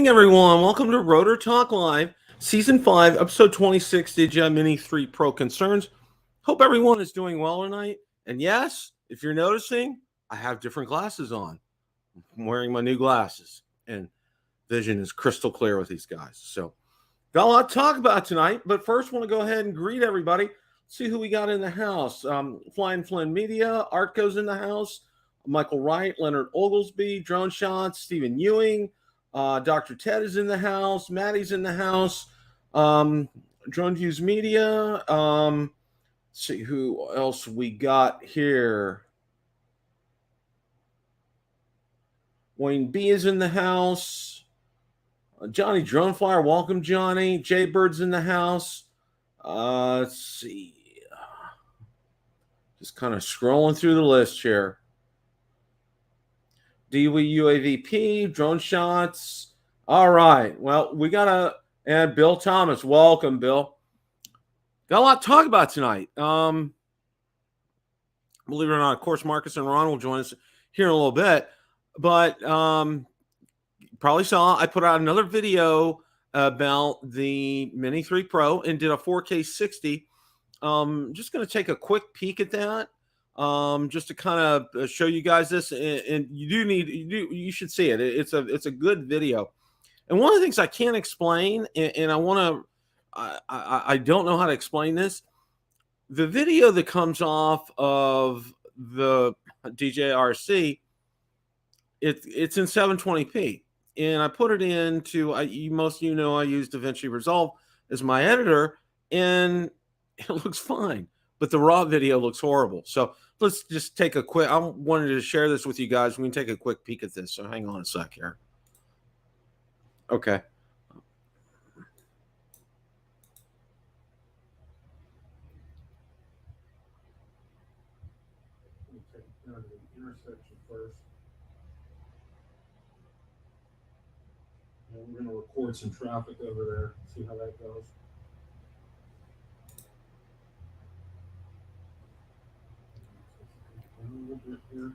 morning, everyone. Welcome to Rotor Talk Live, Season 5, Episode 26, DJI Mini 3 Pro Concerns. Hope everyone is doing well tonight. And yes, if you're noticing, I have different glasses on. I'm wearing my new glasses, and vision is crystal clear with these guys. So, got a lot to talk about tonight, but first, want to go ahead and greet everybody. See who we got in the house. Flying Flynn Media, Art goes in the house. Michael Wright, Leonard Oglesby, Drone Shots, Stephen Ewing. Dr. Ted is in the house. Maddie's in the house. Drone Views Media. See who else we got here. Wayne B is in the house. Johnny Drone Flyer, welcome, Johnny. Jay Bird's in the house. Let's see. Just kind of scrolling through the list here. DW UAVP, Drone Shots. All right. Well, we got and Bill Thomas. Welcome, Bill. Got a lot to talk about tonight. Believe it or not, of course, Marcus and Ron will join us here in a little bit. But probably saw I put out another video about the Mini 3 Pro and did a 4K 60. Just going to take a quick peek at that. Just to kind of show you guys this, and you should see it. It's a good video. And one of the things I can't explain, and I don't know how to explain this. The video that comes off of the DJI RC, it's in 720p, and I put it into most of you know I use DaVinci Resolve as my editor, and it looks fine. But the raw video looks horrible. So let's just take a quick, I wanted to share this with you guys. We can take a quick peek at this. So hang on a sec here. Okay. Take it down to the intersection first. And we're going to record some traffic over there, see how that goes. A little bit here.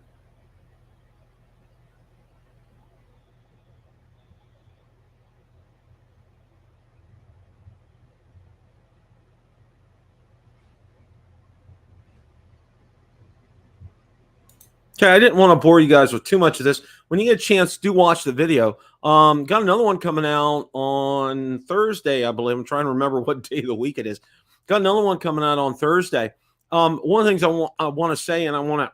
Okay, I didn't want to bore you guys with too much of this. When you get a chance, do watch the video. Got another one coming out on Thursday, I believe. I'm trying to remember what day of the week it is. Got another one coming out on Thursday. One of the things I want to say, and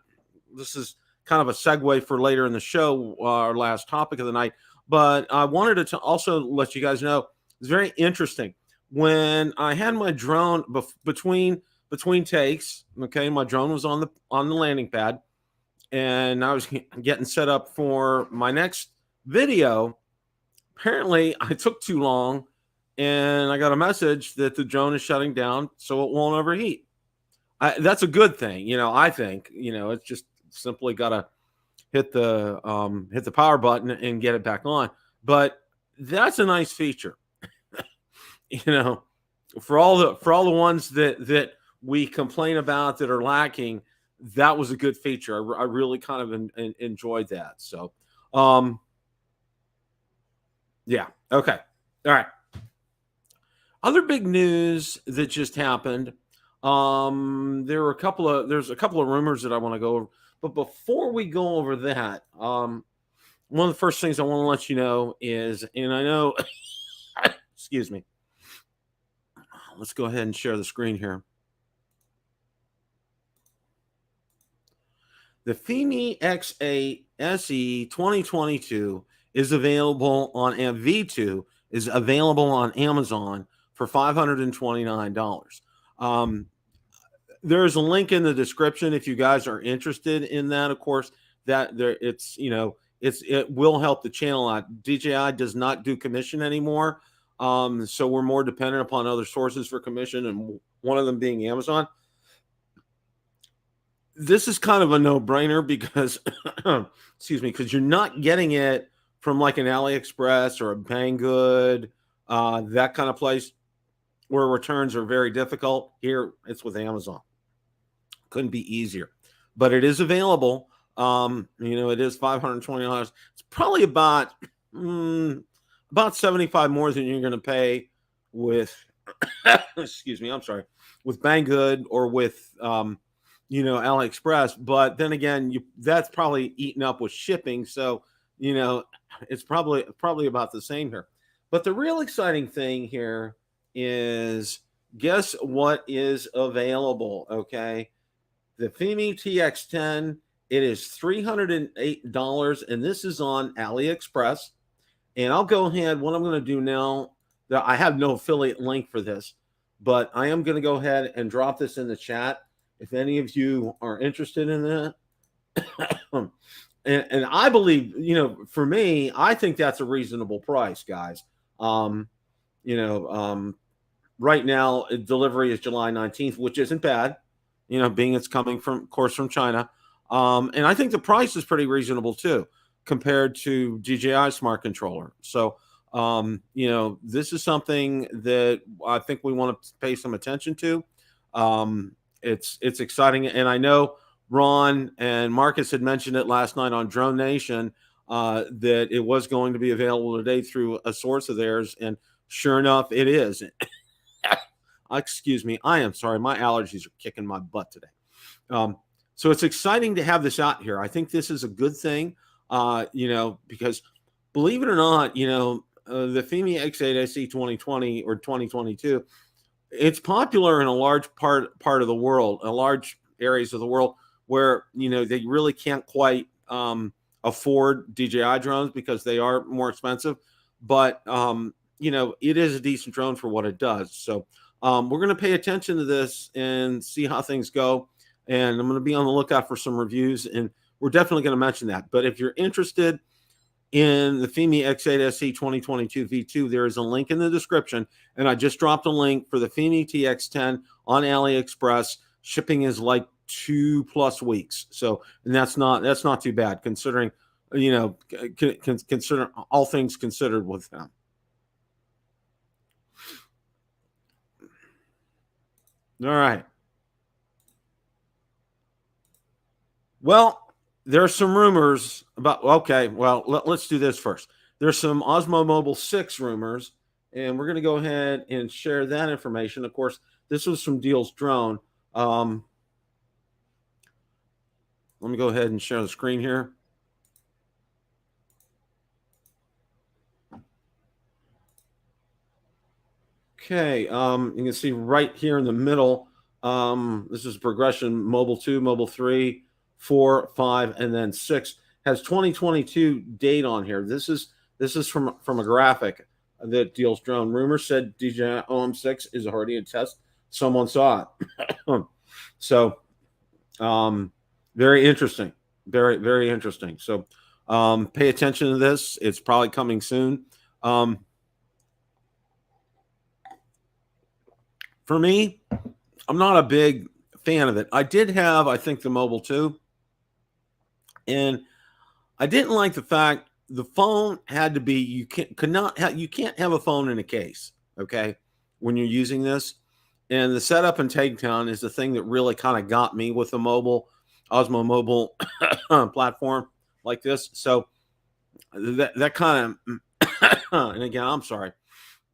this is kind of a segue for later in the show, our last topic of the night, but I wanted to also let you guys know it's very interesting. When I had my drone between takes, okay, my drone was on the landing pad, and I was getting set up for my next video. Apparently, I took too long, and I got a message that the drone is shutting down so it won't overheat. That's a good thing, I think. It's just simply got to hit the power button and get it back on. But that's a nice feature. For all the ones that we complain about that are lacking, that was a good feature. I really kind of enjoyed that. So, yeah. Okay. All right. Other big news that just happened. There's a couple of rumors that I want to go over, but before we go over that, one of the first things I want to let you know is, and I know, excuse me, let's go ahead and share the screen here. The Fimi X8 SE 2022 is available on V2 is available on Amazon for $529. There's a link in the description if you guys are interested in that. Of course, it will help the channel out. DJI does not do commission anymore, so we're more dependent upon other sources for commission, and one of them being Amazon. This is kind of a no-brainer because, excuse me, because you're not getting it from like an AliExpress or a Banggood, that kind of place where returns are very difficult. Here, it's with Amazon. Couldn't be easier, but it is available. It is $520. It's probably about about 75 more than you're going to pay with, excuse me, I'm sorry, with Banggood or with, AliExpress. But then again, that's probably eaten up with shipping. So, it's probably about the same here. But the real exciting thing here is, guess what is available? Okay. The Fimi TX10, it is $308, and this is on AliExpress. And I'll go ahead. What I'm going to do now, I have no affiliate link for this, but I am going to go ahead and drop this in the chat if any of you are interested in that. and I believe, for me, I think that's a reasonable price, guys. You know, right now, delivery is July 19th, which isn't bad, being it's coming from, of course, from China. And I think the price is pretty reasonable too, compared to DJI Smart Controller. So, this is something that I think we want to pay some attention to. It's exciting. And I know Ron and Marcus had mentioned it last night on Drone Nation, that it was going to be available today through a source of theirs. And sure enough, it is. Excuse me. I am sorry. My allergies are kicking my butt today. So it's exciting to have this out here. I think this is a good thing, because believe it or not, the Fimi X8 SE 2020 or 2022, it's popular in a large part of the world, large areas of the world where, they really can't quite afford DJI drones because they are more expensive. But, it is a decent drone for what it does. So we're going to pay attention to this and see how things go. And I'm going to be on the lookout for some reviews, and we're definitely going to mention that. But if you're interested in the Fimi X8 SE 2022 V2, there is a link in the description, and I just dropped a link for the Fimi TX10 on AliExpress. Shipping is like 2+ weeks, so and that's not too bad considering, consider all things considered with them. All right. Well, there's some rumors about, okay, well, let's do this first. There's some Osmo Mobile 6 rumors, and we're going to go ahead and share that information. Of course, this was from Deals Drone. Let me go ahead and share the screen here. Okay, you can see right here in the middle, this is progression Mobile 2, Mobile 3, 4, 5, and then 6 has 2022 date on here. This is from a graphic that Deals Drone. Rumors said DJI OM6 is already in test. Someone saw it. So very interesting. Very, very interesting. So pay attention to this. It's probably coming soon. For me, I'm not a big fan of it. I did have, I think, the Mobile 2. And I didn't like the fact the phone had to be, you can't have a phone in a case, okay, when you're using this. And the setup and takedown is the thing that really kind of got me with the Osmo Mobile platform like this. So that kind of, and again, I'm sorry,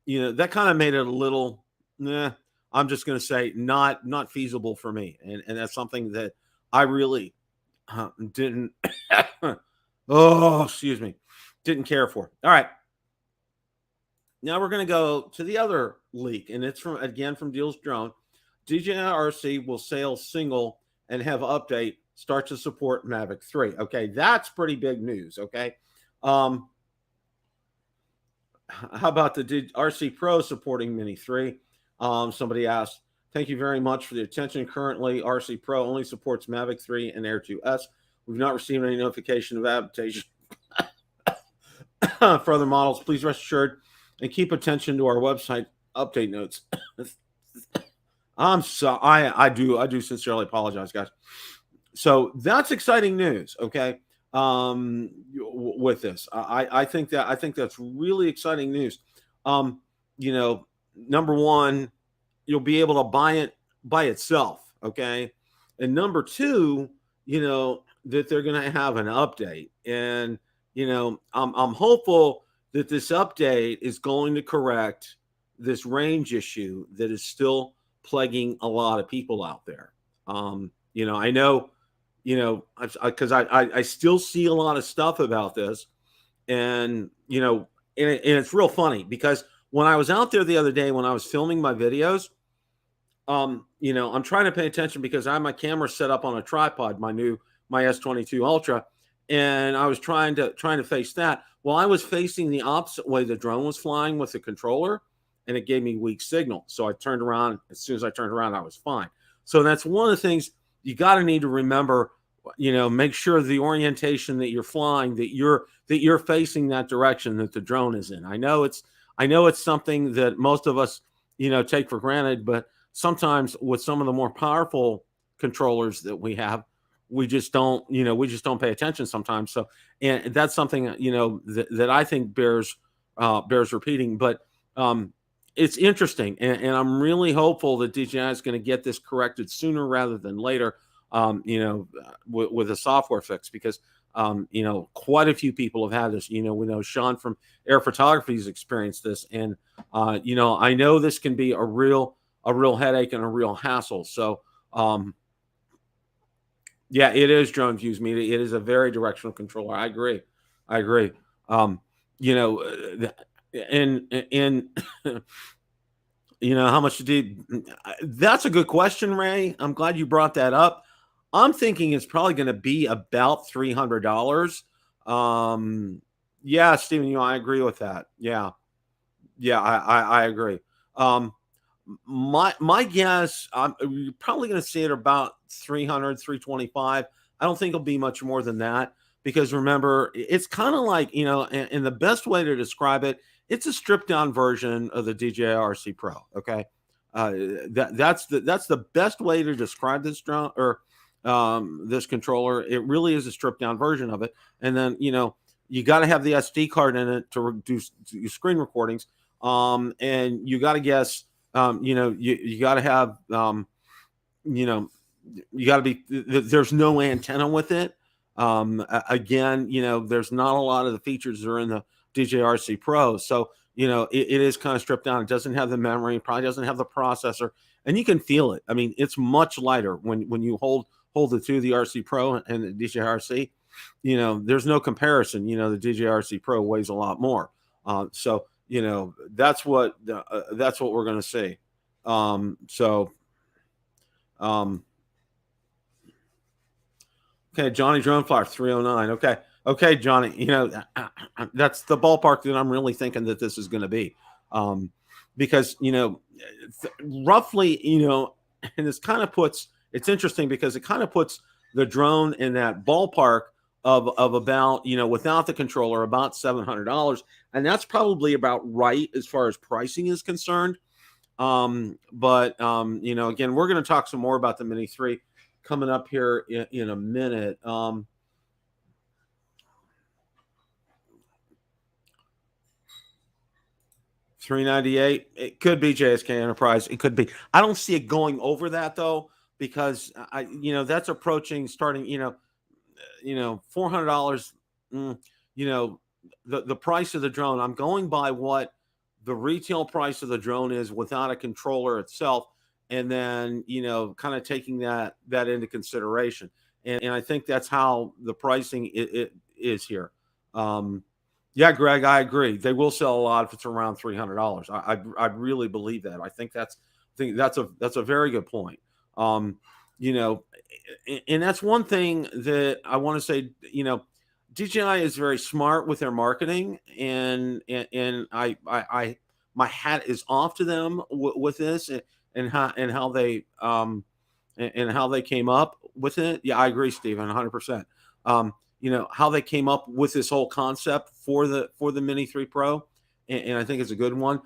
that kind of made it a little, I'm just going to say not feasible for me. And that's something that I really didn't, didn't care for. All right. Now we're going to go to the other leak, and it's from Deals Drone. DJI RC will sail single and have update start to support Mavic 3. Okay, that's pretty big news. Okay. How about the RC Pro supporting Mini 3? Somebody asked, thank you very much for the attention. Currently, RC Pro only supports Mavic 3 and Air 2S. We've not received any notification of adaptation for other models. Please rest assured and keep attention to our website update notes. I'm so I do sincerely apologize, guys. So that's exciting news. Okay. With this, I think that's really exciting news. Number one, you'll be able to buy it by itself. Okay. And number two, that they're going to have an update. And, I'm hopeful, that this update is going to correct this range issue that is still plaguing a lot of people out there. I know, because I still see a lot of stuff about this, and and it's real funny because when I was out there the other day when I was filming my videos, I'm trying to pay attention because I have my camera set up on a tripod, my S22 Ultra, and I was trying to face that. Well, I was facing the opposite way the drone was flying with the controller, and it gave me weak signal. So I turned around. As soon as I turned around, I was fine. So that's one of the things you got to need to remember. Make sure the orientation that you're flying, that you're facing that direction that the drone is in. I know it's something that most of us take for granted, but sometimes with some of the more powerful controllers that we have, we just don't pay attention sometimes. So, and that's something that I think bears repeating. But it's interesting, and I'm really hopeful that DJI is going to get this corrected sooner rather than later. With a software fix, because quite a few people have had this. We know Sean from Air Photography has experienced this, and I know this can be a real headache and a real hassle. So yeah, it is Drone Views Media. It is a very directional controller. I agree. And how much did that's a good question, Ray. I'm glad you brought that up. I'm thinking it's probably going to be about $300. Yeah, Stephen, I agree with that. Yeah, I agree. My guess, you're probably going to see it about 300, 325. I don't think it'll be much more than that, because remember, it's kind of like, and the best way to describe it, it's a stripped down version of the DJI RC Pro. Okay. That's the best way to describe this drone, or this controller. It really is a stripped down version of it. And then, you got to have the SD card in it to reduce your screen recordings. And you got to guess, you got to have, you got to be, there's no antenna with it. Again, there's not a lot of the features that are in the DJI RC Pro. So, it is kind of stripped down. It doesn't have the memory, probably doesn't have the processor, and you can feel it. I mean, it's much lighter when you hold the two, the RC Pro and the DJI RC. There's no comparison. The DJI RC Pro weighs a lot more. So that's what we're going to see. Okay, Johnny Droneflyer 309. Okay, Johnny. That's the ballpark that I'm really thinking that this is going to be, because roughly, and this kind of puts. It's interesting because it kind of puts the drone in that ballpark of about, without the controller, about $700, and that's probably about right as far as pricing is concerned. But again, we're going to talk some more about the Mini 3 coming up here in a minute. $398. It could be JSK Enterprise. It could be. I don't see it going over that though, because that's approaching starting. $400. The price of the drone. I'm going by what the retail price of the drone is without a controller itself, and then kind of taking that into consideration. And I think that's how the pricing it is here. Yeah, Greg, I agree. They will sell a lot if it's around $300. I really believe that. I think that's a very good point. And that's one thing that I want to say. DJI is very smart with their marketing, and I my hat is off to them with this, and how they came up with it. Yeah, I agree, Stephen, 100%. How they came up with this whole concept for the Mini 3 Pro, and I think it's a good one.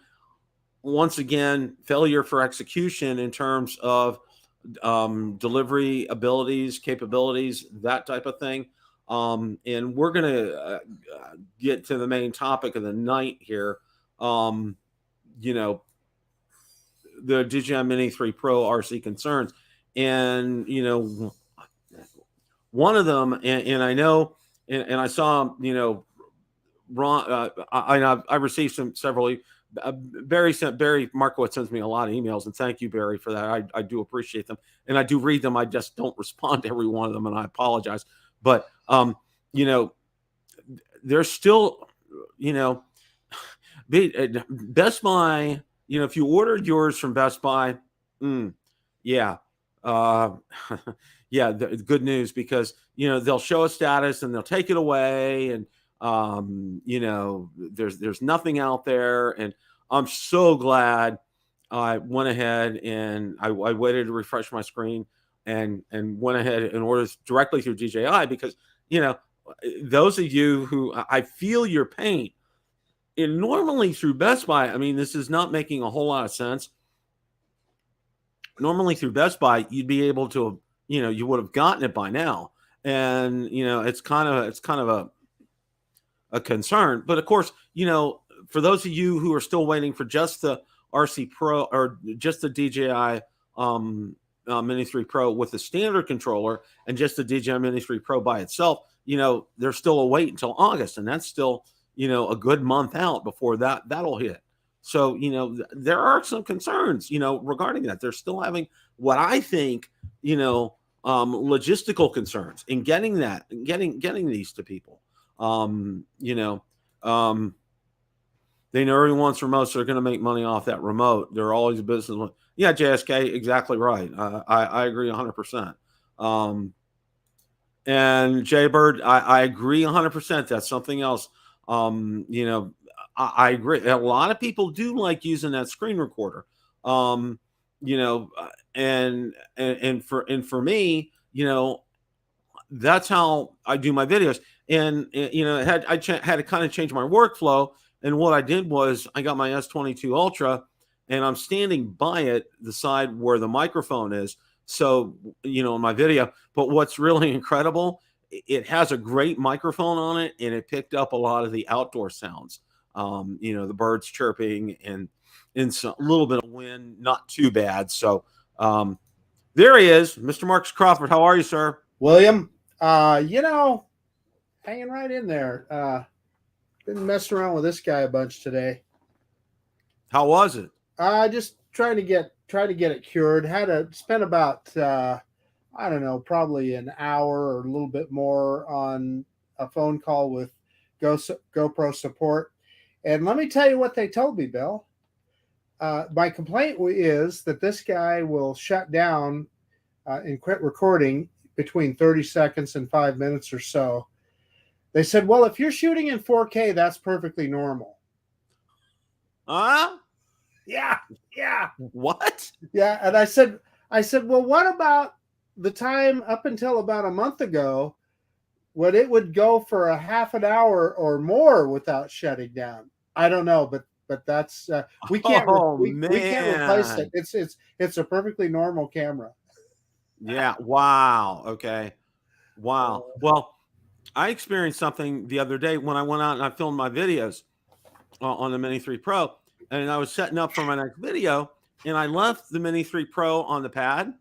Once again, failure for execution in terms of delivery abilities, capabilities, that type of thing. And we're going to get to the main topic of the night here. The DJI Mini 3 Pro RC concerns. And, one of them, and I know, and I saw, Ron, I received several. Barry Markowitz sends me a lot of emails, and thank you, Barry, for that. I do appreciate them, and I do read them. I just don't respond to every one of them, and I apologize. But there's still, Best Buy. If you ordered yours from Best Buy, yeah, yeah, good news, because they'll show a status and they'll take it away, and there's nothing out there. And I'm so glad I went ahead and I waited to refresh my screen and went ahead and ordered directly through DJI, because those of you who, I feel your pain. And normally through Best Buy, I mean, this is not making a whole lot of sense. Normally through Best Buy, you'd be able to, you would have gotten it by now. And, it's kind of a concern. But of course, for those of you who are still waiting for just the RC Pro or just the DJI Mini 3 Pro with the standard controller and just the DJI Mini 3 Pro by itself, there's still a wait until August. And that's still, a good month out before that'll hit. So, there are some concerns, regarding that. They're still having what I think, logistical concerns in getting these to people. They know everyone wants remotes. So they're going to make money off that remote. They're always a business. Yeah, JSK, exactly right. I agree 100%. And Jaybird, I agree 100%. That's something else. I agree. A lot of people do like using that screen recorder. And for me, that's how I do my videos. And I had to kind of change my workflow. And what I did was I got my S22 Ultra, and I'm standing by it, the side where the microphone is. So, in my video. But what's really incredible, it has a great microphone on it, and it picked up a lot of the outdoor sounds. The birds chirping and a little bit of wind, not too bad. So there he is, Mr. Marcus Crawford. How are you, sir? William, hanging right in there. Been messing around with this guy a bunch today. How was it? Just trying to get it cured. Had to spend about I don't know, probably an hour or a little bit more on a phone call with GoPro support. And let me tell you what they told me, Bill. My complaint is that this guy will shut down and quit recording between 30 seconds and 5 minutes or so. They said, well, if you're shooting in 4K, that's perfectly normal. Huh? Yeah. What? Yeah. And I said, well, what about the time up until about a month ago when it would go for a half an hour or more without shutting down? I don't know, but that's we can't we can't replace it. It's a perfectly normal camera. Yeah. Wow. Okay. Wow. Well, I experienced something the other day when I went out and I filmed my videos on the Mini 3 Pro, and I was setting up for my next video, and I left the Mini 3 Pro on the pad.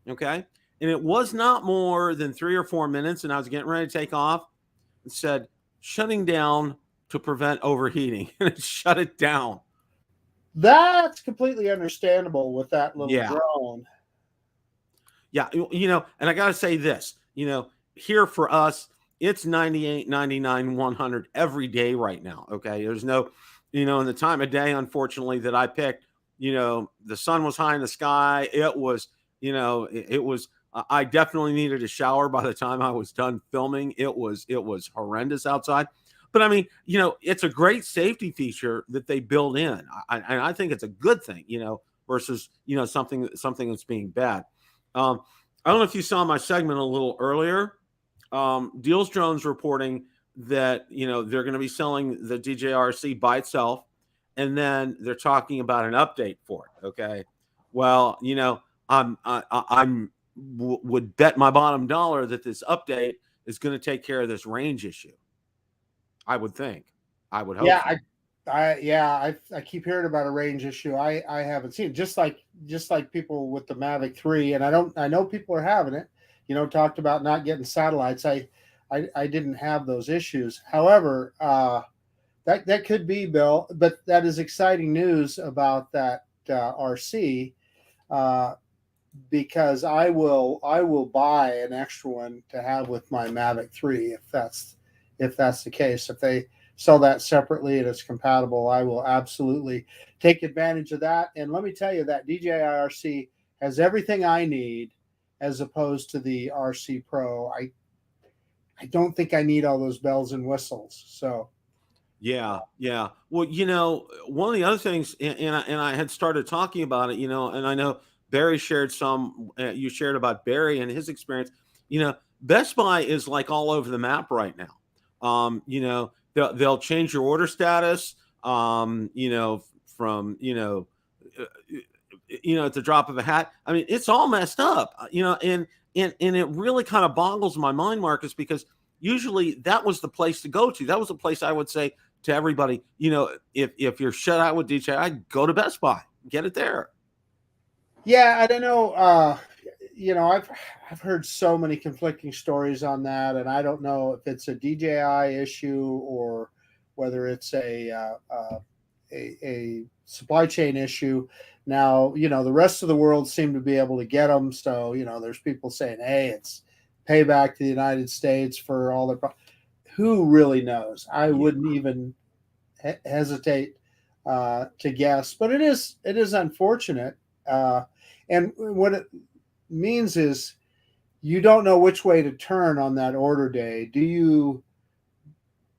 Okay. And it was not more than 3 or 4 minutes, and I was getting ready to take off. It said shutting down to prevent overheating, and it shut it down. That's completely understandable with that little drone. Yeah, and I got to say this, here for us, it's 98, 99, 100 every day right now, okay? There's no, in the time of day, unfortunately, that I picked, the sun was high in the sky. It was, I definitely needed a shower by the time I was done filming. It was horrendous outside. But I mean, it's a great safety feature that they build in. I think it's a good thing, versus, something that's being bad. I don't know if you saw my segment a little earlier. Deals Drones reporting that, they're going to be selling the DJI RC by itself, and then they're talking about an update for it. Okay. Well, I'm would bet my bottom dollar that this update is going to take care of this range issue. I would think. I would hope. Yeah, so. I keep hearing about a range issue. I haven't seen it. Just like people with the Mavic 3, and I know people are having it. Talked about not getting satellites. I didn't have those issues. However, That could be, Bill, but that is exciting news about that RC, because I will buy an extra one to have with my Mavic 3 if that's the case. If they sell that separately and it's compatible, I will absolutely take advantage of that. And let me tell you, that DJI RC has everything I need, as opposed to the RC Pro. I don't think I need all those bells and whistles. So. Yeah, yeah. Well, one of the other things, and I had started talking about it, and I know Barry shared some. You shared about Barry and his experience. Best Buy is like all over the map right now. They'll change your order status. From at the drop of a hat. I mean, it's all messed up. And it really kind of boggles my mind, Marcus, because usually that was the place to go to. That was the place I would say to everybody, if you're shut out with DJI, go to Best Buy, get it there. Yeah, I don't know. I've heard so many conflicting stories on that, and I don't know if it's a DJI issue or whether it's a supply chain issue. Now, the rest of the world seem to be able to get them. So, there's people saying, hey, it's payback to the United States for all their who really knows? I wouldn't even hesitate to guess, but it is unfortunate. And what it means is you don't know which way to turn on that order day. Do you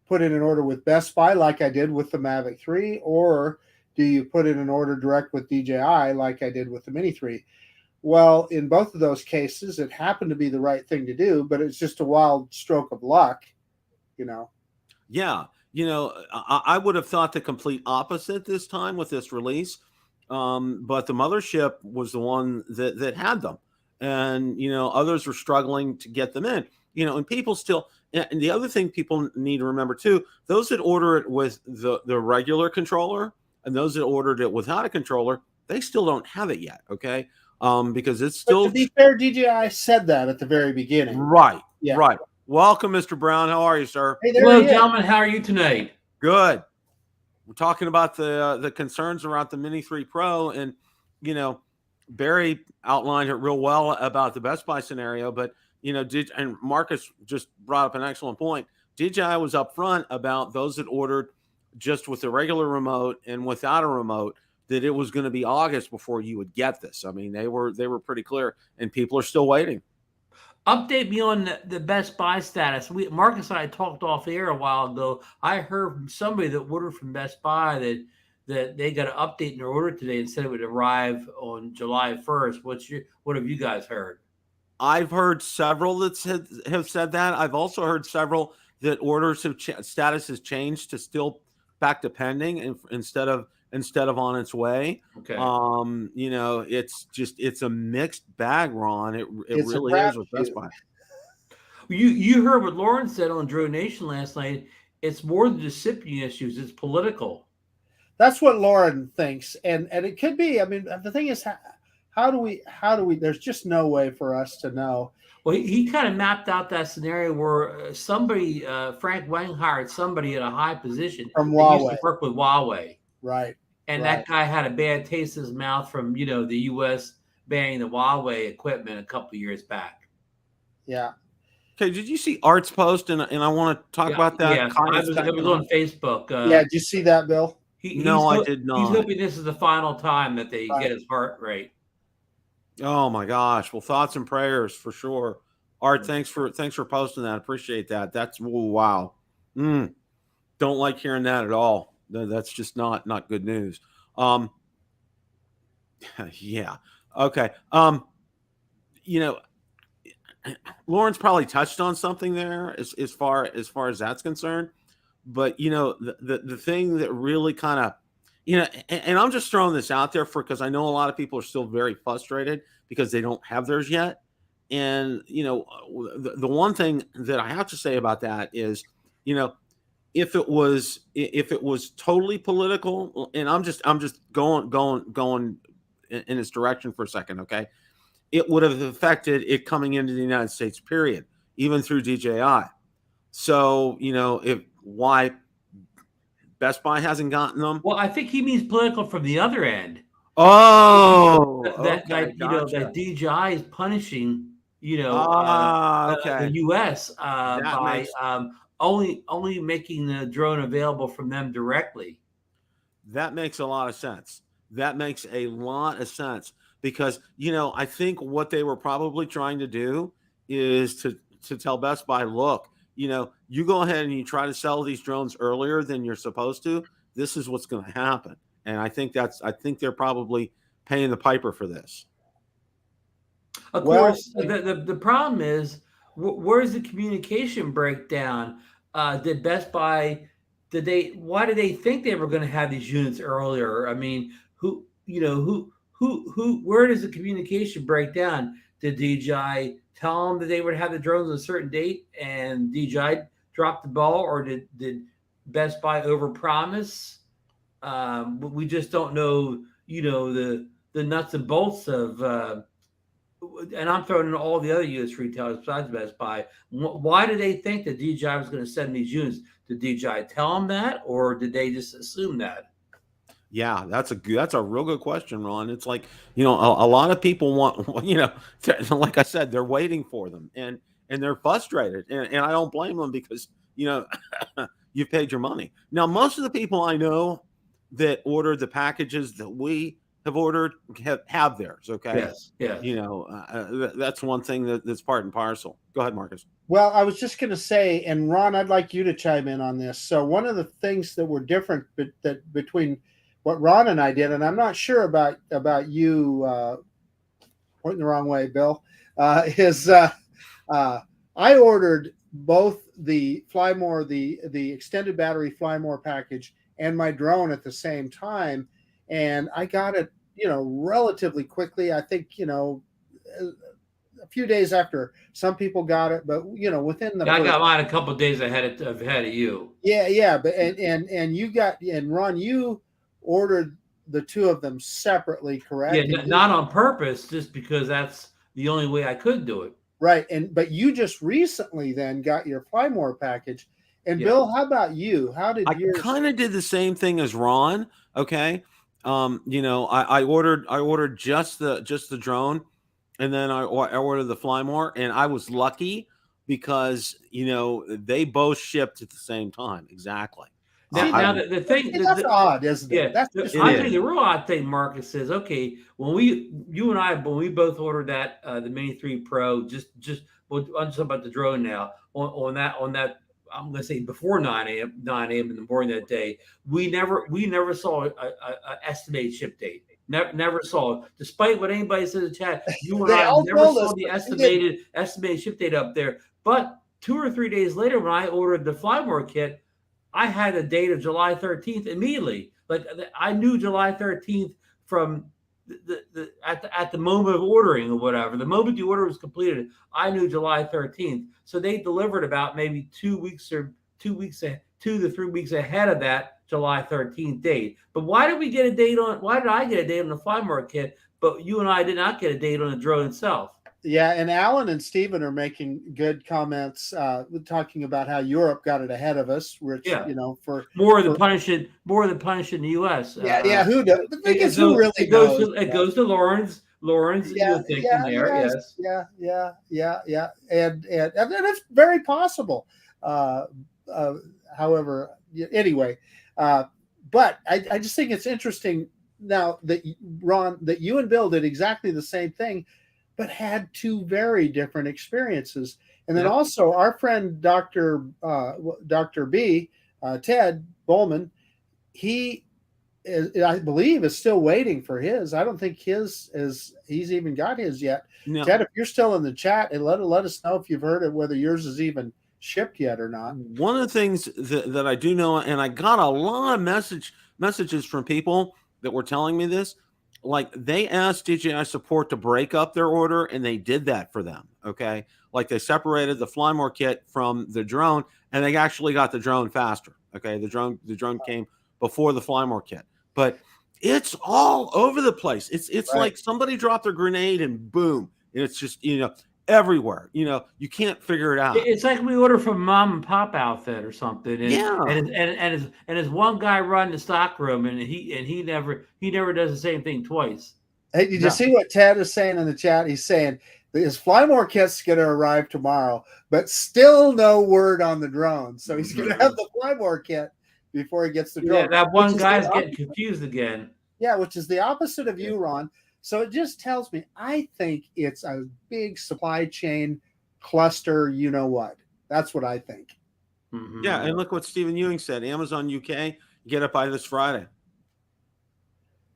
put in an order with Best Buy like I did with the Mavic 3, or do you put in an order direct with DJI like I did with the Mini 3? Well, in both of those cases, it happened to be the right thing to do, but it's just a wild stroke of luck. Yeah. I would have thought the complete opposite this time with this release. But the mothership was the one that had them, and, others were struggling to get them in, and people still, and the other thing people need to remember too, those that order it with the regular controller and those that ordered it without a controller, they still don't have it yet. Okay. Because it's still, but to be fair, DJI said that at the very beginning. Right. Yeah. Right. Welcome, Mr. Brown. How are you, sir? Hey, hello, gentlemen. How are you tonight? Good. We're talking about the concerns around the Mini 3 Pro, and Barry outlined it real well about the Best Buy scenario. But and Marcus just brought up an excellent point. DJI was upfront about those that ordered just with the regular remote and without a remote, that it was going to be August before you would get this. I mean, they were pretty clear, and people are still waiting. Update me on the Best Buy status. Marcus and I talked off air a while ago. I heard from somebody that ordered from Best Buy that they got an update in their order today and said it would arrive on July 1st. What have you guys heard? I've heard several that have said that. I've also heard several that orders status has changed to still back to pending, and instead of on its way. Okay. It's a mixed bag, Ron. It really is with Best Buy. You heard what Lauren said on Drone Nation last night. It's more than just shipping issues. It's political. That's what Lauren thinks. And it could be. I mean, the thing is, how do we, there's just no way for us to know. Well, he kind of mapped out that scenario where somebody, Frank Wang, hired somebody at a high position from Huawei. Used to work with Huawei. Right. And that guy had a bad taste in his mouth from, the U.S. banning the Huawei equipment a couple of years back. Yeah. Okay, did you see Art's post? And I want to talk about that. Yeah, it was on Facebook. Did you see that, Bill? I did not. He's hoping this is the final time that they get his heart rate. Oh my gosh! Well, thoughts and prayers for sure. Art, thanks for posting that. Appreciate that. That's wow. Don't like hearing that at all. That's just not good news. Yeah. Okay. Lauren's probably touched on something there as far as that's concerned. But the thing that really kind of, and I'm just throwing this out there because I know a lot of people are still very frustrated because they don't have theirs yet. And the one thing that I have to say about that is, if it was totally political, and I'm just going in this direction for a second, okay, it would have affected it coming into the United States, period, even through DJI. So why Best Buy hasn't gotten them. Well, I think he means political from the other end. Oh, That okay, gotcha. that DJI is punishing Okay, the U.S. that by makes only making the drone available from them directly. that makes a lot of sense. That makes a lot of sense because I think what they were probably trying to do is to tell Best Buy, look, you go ahead and you try to sell these drones earlier than you're supposed to. This is what's going to happen, and I think they're probably paying the piper for this. Of Well, course, the problem is where's the communication breakdown? Did Best Buy why did they think they were going to have these units earlier? I mean, where does the communication break down? Did DJI tell them that they would have the drones on a certain date and DJI dropped the ball, or did Best Buy overpromise? We just don't know, the nuts and bolts of and I'm throwing in all the other U.S. retailers besides Best Buy. Why did they think that DJI was going to send these units? Did DJI tell them that, or did they just assume that? Yeah, that's a real good question, Ron. It's like, a lot of people want, like I said, they're waiting for them and they're frustrated. And I don't blame them because, you've paid your money. Now, most of the people I know that ordered the packages that we have ordered have theirs. Okay. Yes. That's one thing that's part and parcel. Go ahead, Marcus. Well, I was just going to say, and Ron, I'd like you to chime in on this. So one of the things that were different between what Ron and I did, and I'm not sure about you pointing the wrong way, Bill, is I ordered both the Flymore, the extended battery Flymore package, and my drone at the same time, and I got it, relatively quickly. I think, a few days after some people got it, but within the I got mine a couple of days ahead of you. Yeah, but and you got, and Ron, you ordered the two of them separately, correct? Yeah, not on purpose, just because that's the only way I could do it. Right, but you just recently then got your Flymore package. And yeah. Bill, how about you? How did yours? I kind of did the same thing as Ron. Okay, I ordered just the drone, and then I ordered the Flymore, and I was lucky because they both shipped at the same time. Exactly. Now the thing that's odd, isn't it? Yeah, that's I think the real odd thing, Marcus, is okay. When we both ordered that the Mini 3 Pro, I'm just about the drone now. On that, I'm going to say before 9 a.m. in the morning that day, we never saw a estimated ship date. Never saw it. Despite what anybody said in the chat, you and I never saw the estimated ship date up there. But 2 or 3 days later, when I ordered the Flymore kit, I had a date of July 13th immediately. Like I knew July 13th from at the moment of ordering or whatever. The moment the order was completed, I knew July 13th. So they delivered about maybe 2 to 3 weeks ahead of that July 13th date. But why did I get a date on the Flymore kit, but you and I did not get a date on the drone itself? Yeah, and Alan and Stephen are making good comments, talking about how Europe got it ahead of us, which for more of the punishment in the U.S. Yeah, who does? The thing is, who really knows? It goes to Lawrence. Yeah, yes. Yeah, and it's very possible. However, anyway, but I just think it's interesting now that Ron, that you and Bill did exactly the same thing, but had two very different experiences. And then also our friend Dr. B, Ted Bowman, he is, I believe, is still waiting for his. I don't think he's even got his yet. No. Ted, if you're still in the chat, and let us know if you've heard it, whether yours is even shipped yet or not. One of the things that I do know, and I got a lot of messages from people that were telling me this, like they asked DJI support to break up their order, and they did that for them. Okay, like they separated the Flymore kit from the drone, and they actually got the drone faster. Okay, the drone came before the Flymore kit, but it's all over the place. It's right. Like somebody dropped a grenade and boom, and it's just everywhere. You can't figure it out. It's like we order from mom and pop outfit or something, and Yeah. it's one guy running the stock room, and he never does the same thing twice. Hey, did you see what Ted is saying in the chat? He's saying his Flymore kit's going to arrive tomorrow, but still no word on the drone. So he's going to have the Flymore kit before he gets the drone. Yeah, that one guy's getting confused again. Yeah, which is the opposite of you, Ron. So it just tells me, I think it's a big supply chain cluster. You know what? That's what I think. Mm-hmm. Yeah, and look what Stephen Ewing said. Amazon UK, get it by this Friday.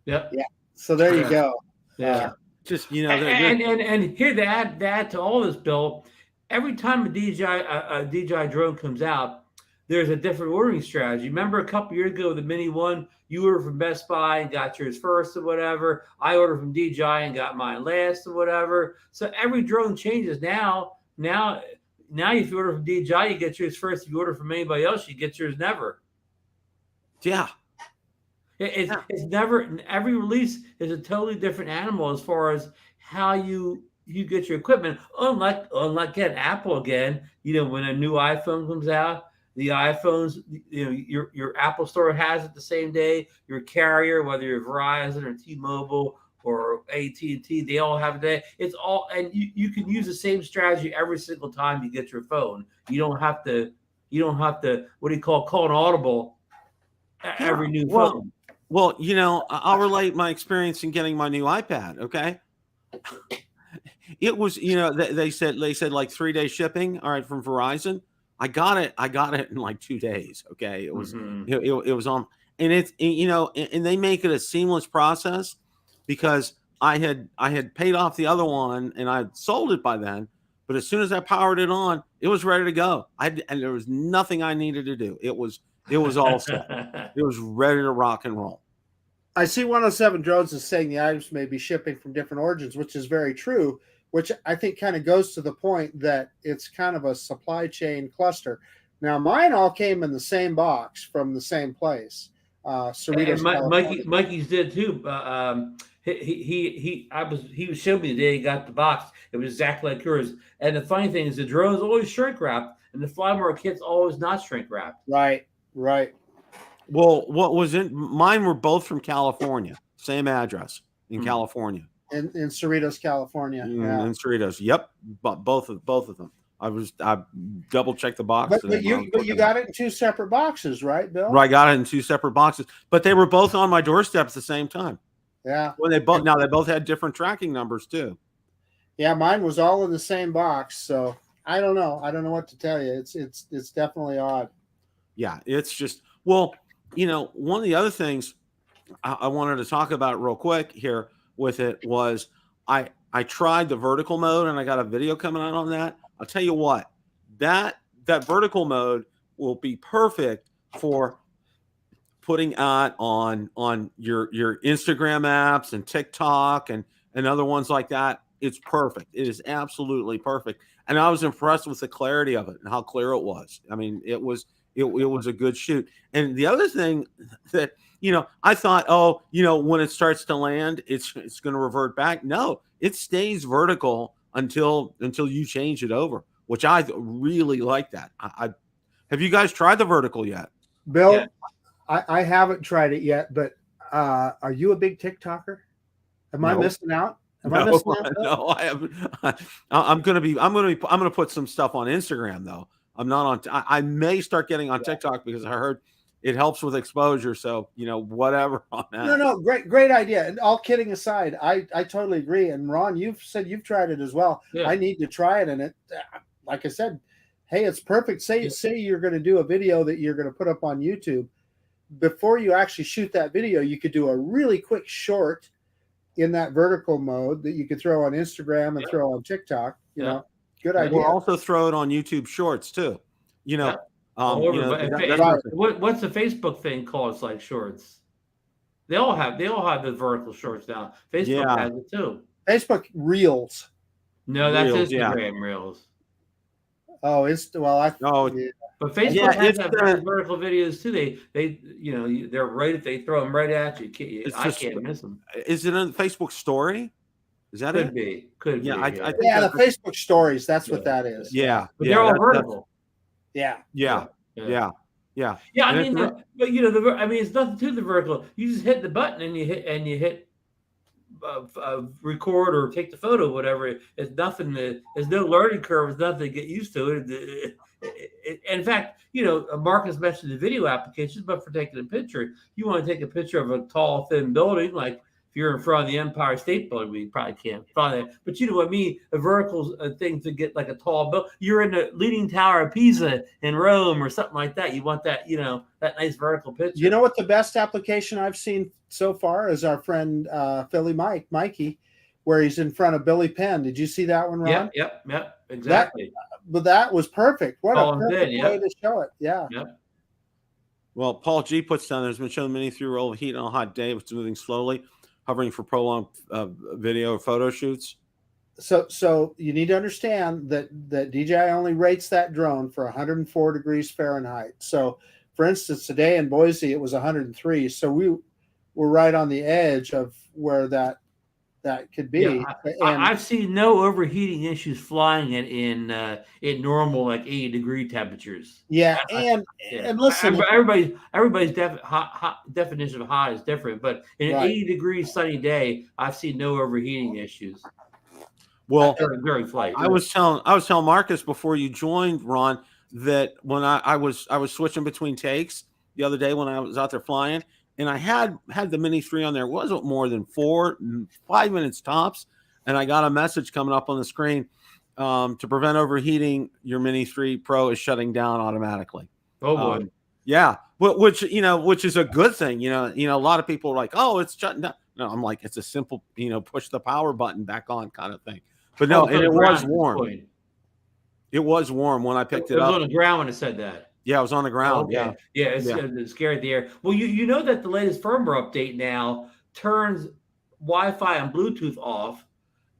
Yep. Yeah. So there you go. Yeah. Just and here to add to all this, Bill, every time a DJI drone comes out, there's a different ordering strategy. Remember a couple years ago, the Mini One, you ordered from Best Buy and got yours first or whatever. I ordered from DJI and got mine last or whatever. So every drone changes now. Now, if you order from DJI, you get yours first. If you order from anybody else, you get yours never. Yeah. It's never. Every release is a totally different animal as far as how you get your equipment. Unlike again, Apple again. When a new iPhone comes out, the iPhones, your Apple Store has it the same day. Your carrier, whether you're Verizon or T-Mobile or AT&T, they all have it today. It's all, and you can use the same strategy every single time you get your phone. You don't have to. What do you call an audible every new phone? Well, I'll relate my experience in getting my new iPad. Okay. It was, they said like 3-day shipping. All right. From Verizon. I got it in like 2 days. Okay. It was, it was on, and it's, and they make it a seamless process because I had paid off the other one and I sold it by then, but as soon as I powered it on, it was ready to go. And there was nothing I needed to do. It was all set. It was ready to rock and roll. I see 107 Drones is saying the items may be shipping from different origins, which is very true, which I think kind of goes to the point that it's kind of a supply chain cluster. Now, mine all came in the same box from the same place. Cerritos, Mikey's did too. He was showing me the day he got the box. It was exactly like yours. And the funny thing is, the drone's always shrink wrapped, and the Flymore kit's always not shrink wrapped. Right. Well, what was in mine were both from California, same address in California. In Cerritos, California. Yeah. In Cerritos. Yep. But both of them. I double checked the box. But you got it in 2 separate boxes, right, Bill? Right, I got it in 2 separate boxes. But they were both on my doorstep at the same time. Yeah. When they both had different tracking numbers too. Yeah, mine was all in the same box, so I don't know. I don't know what to tell you. It's definitely odd. Yeah, it's just one of the other things I wanted to talk about real quick here with it was I tried the vertical mode and I got a video coming out on that. I'll tell you what, that vertical mode will be perfect for putting out on your Instagram apps and TikTok and other ones like that. It's perfect. It is absolutely perfect. And I was impressed with the clarity of it and how clear it was. I mean, it was a good shoot. And the other thing that, I thought, when it starts to land, it's going to revert back. No, it stays vertical until you change it over, which I really like that. Have you guys tried the vertical yet? Bill, Yeah. I haven't tried it yet, but are you a big TikToker? Am I missing out? I missing out? No, I haven't. I'm going to put some stuff on Instagram though. I'm not on. I may start getting on TikTok because I heard it helps with exposure. So whatever on that. No, great idea. And all kidding aside, I totally agree. And Ron, you've said you've tried it as well. Yeah. I need to try it, and it, like I said, hey, it's perfect. Say you're going to do a video that you're going to put up on YouTube. Before you actually shoot that video, you could do a really quick short in that vertical mode that you could throw on Instagram and throw on TikTok. You know, good idea. We'll also throw it on YouTube Shorts too. What's the Facebook thing called? It's like Shorts. They all have the vertical shorts now. Facebook has it too. Facebook Reels. No, that's Instagram Reels. Oh, But Facebook has that vertical videos too. They're right. They throw them right at you. I can't miss them. Is it on Facebook Story? Is that Could it? be. Could Yeah, be. I think Yeah, the that's Facebook stories. That's what that is. yeah, But yeah, they're all that's vertical. Yeah. yeah, Yeah. yeah, yeah. Yeah, I And mean, but I mean, it's nothing to the vertical. You just hit the button and you hit record or take the photo, whatever. It's nothing. There's no learning curve. It's nothing to get used to it. In fact, Marcus mentioned the video applications, but for taking a picture, you want to take a picture of a tall, thin building, like if you're in front of the Empire State Building, we probably can't find that. But you know what I mean? A vertical thing to get like a tall building. You're in the Leaning Tower of Pisa in Rome or something like that. You want that, that nice vertical picture. You know what the best application I've seen so far is our friend Philly Mikey, where he's in front of Billy Penn. Did you see that one, Ron? Yep, exactly. But that was perfect. What Tall a and perfect thin, way to show it. Yeah. Yep. Well, Paul G puts down there's been shown many through roll of heat on a hot day, it's moving slowly, hovering for prolonged video or photo shoots. So you need to understand that DJI only rates that drone for 104 degrees Fahrenheit. So, for instance, today in Boise it was 103. So we were right on the edge of where that could be. Yeah, I've seen no overheating issues flying it in normal 80-degree temperatures. Yeah, and listen, everybody's definition of hot is different, but in an 80-degree sunny day, I've seen no overheating issues. Well, during flight, I was telling Marcus before you joined, Ron, that when I was switching between takes the other day when I was out there flying, and I had the Mini 3 on there. It wasn't more than 5 minutes tops, and I got a message coming up on the screen to prevent overheating. Your Mini 3 Pro is shutting down automatically. Oh boy, yeah, which is a good thing. A lot of people are like, oh, it's shutting down. No, I'm like, it's a simple, push the power button back on kind of thing. But no, and it was warm. It was warm when I picked it up. It was on the ground when it said that. Yeah, it was on the ground. Oh, okay. Yeah, it's scary at the air. Well, you know that the latest firmware update now turns Wi-Fi and Bluetooth off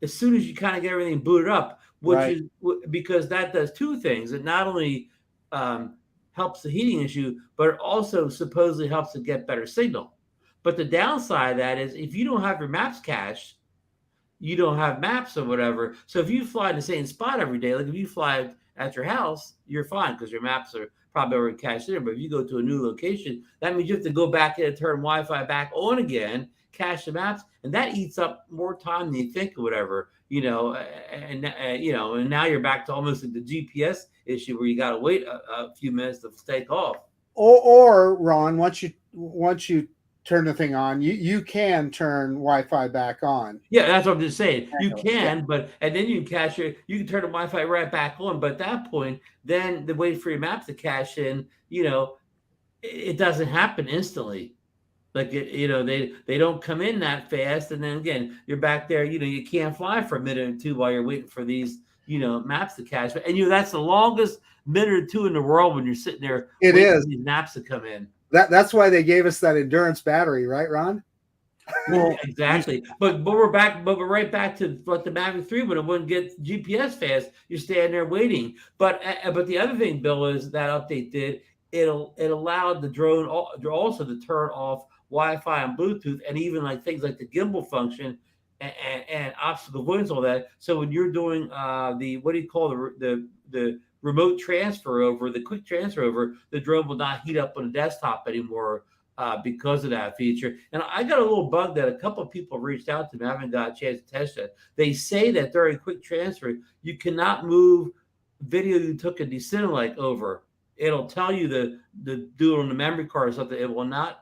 as soon as you kind of get everything booted up, which is because that does two things. It not only helps the heating issue, but it also supposedly helps to get better signal. But the downside of that is if you don't have your maps cached, you don't have maps or whatever. So if you fly in the same spot every day, like if you fly at your house, you're fine because your maps are probably already cached in. But if you go to a new location, that means you have to go back in and turn Wi-Fi back on again, cache the maps, and that eats up more time than you think or whatever, and now you're back to almost like the GPS issue where you got to wait a few minutes to take off. Or Ron, once you turn the thing on, you can turn Wi-Fi back on. Yeah, that's what I'm just saying. You can, and then you can cache it. You can turn the Wi-Fi right back on. But at that point, then the wait for your maps to cache in, it doesn't happen instantly. Like they don't come in that fast, and then again, you're back there. You can't fly for a minute or two while you're waiting for these maps to cache. And that's the longest minute or two in the world when you're sitting there. It is for these maps to come in. That's why they gave us that endurance battery, right, Ron? Well, exactly. But we're right back to what the Mavic 3 when it wouldn't get GPS fast. You're standing there waiting. But the other thing, Bill, is that update did it allowed the drone also to turn off Wi-Fi and Bluetooth, and even like things like the gimbal function and obstacle avoidance, all that. So when you're doing the what do you call the remote transfer over, the quick transfer over, the drone will not heat up on the desktop anymore because of that feature. And I got a little bug that a couple of people reached out to me. I haven't got a chance to test it. They say that during quick transfer, you cannot move video you took a Decinelike over. It'll tell you the do it on the memory card or something. It will not.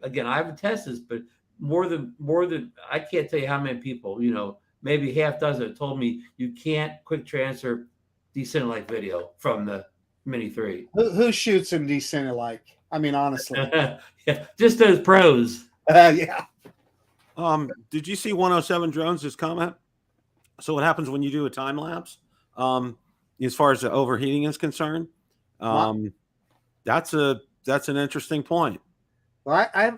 Again, I haven't tested this, but more than I can't tell you how many people, maybe half dozen told me you can't quick transfer Decinelike video from the Mini 3. Who shoots in Decinelike? I mean, honestly. Yeah, just those pros. Yeah. Did you see 107 Drones' comment? So what happens when you do a time lapse? As far as the overheating is concerned, that's an interesting point. Well, I've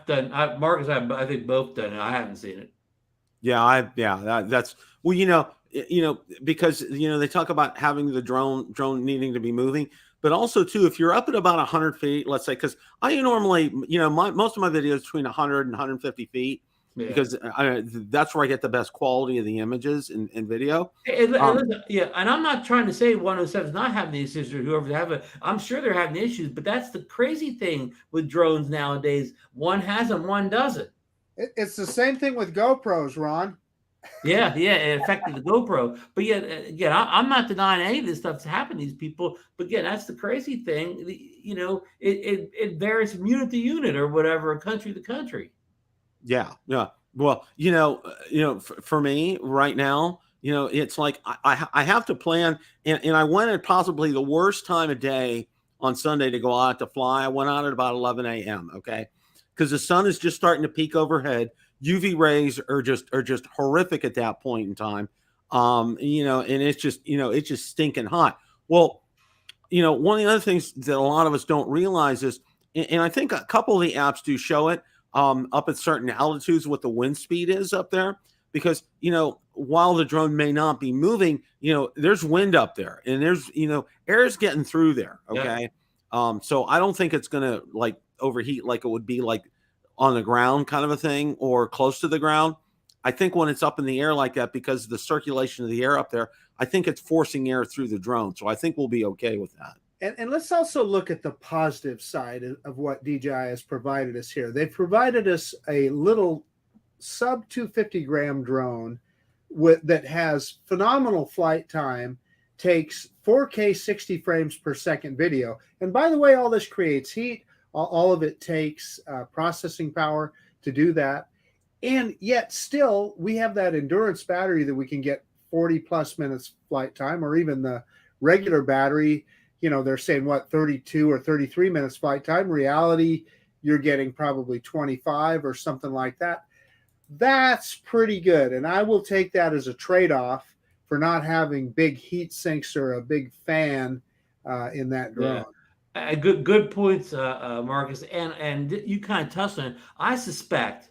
done. Marcus, I think both done it. I haven't seen it. That's well, because they talk about having the drone needing to be moving, but also too, if you're up at about 100 feet, let's say, because I normally, most of my videos between 100 and 150 feet, because that's where I get the best quality of the images and video. Yeah, and I'm not trying to say 107 is not having these issues or whoever's having it. I'm sure they're having issues, but that's the crazy thing with drones nowadays. One has them, one doesn't. It's the same thing with GoPros, Ron. Yeah, it affected the GoPro. But yet, again, I'm not denying any of this stuff's happened to these people. But again, that's the crazy thing. It varies from unit to unit or whatever, country to country. Yeah. Well, for me right now, it's like I have to plan, and I went at possibly the worst time of day on Sunday to go out to fly. I went out at about 11 a.m. Okay, because the sun is just starting to peak overhead. UV rays are just horrific at that point in time. And it's just stinking hot. Well, one of the other things that a lot of us don't realize is, and I think a couple of the apps do show it, up at certain altitudes, what the wind speed is up there, because, while the drone may not be moving, there's wind up there, and there's, air is getting through there. Okay. Yeah. So I don't think it's going to like overheat like it would be like on the ground kind of a thing or close to the ground. I think when it's up in the air like that, because of the circulation of the air up there, I think it's forcing air through the drone. So I think we'll be okay with that. And let's also look at the positive side of what DJI has provided us here. They've provided us a little sub 250 gram drone that has phenomenal flight time, takes 4K 60 frames per second video. And by the way, all this creates heat. All of it takes processing power to do that. And yet still, we have that endurance battery that we can get 40 plus minutes flight time, or even the regular battery. They're saying 32 or 33 minutes flight time. Reality, you're getting probably 25 or something like that. That's pretty good. And I will take that as a trade-off for not having big heat sinks or a big fan in that drone. Yeah. Good points, Marcus, and you kind of touched on it. I suspect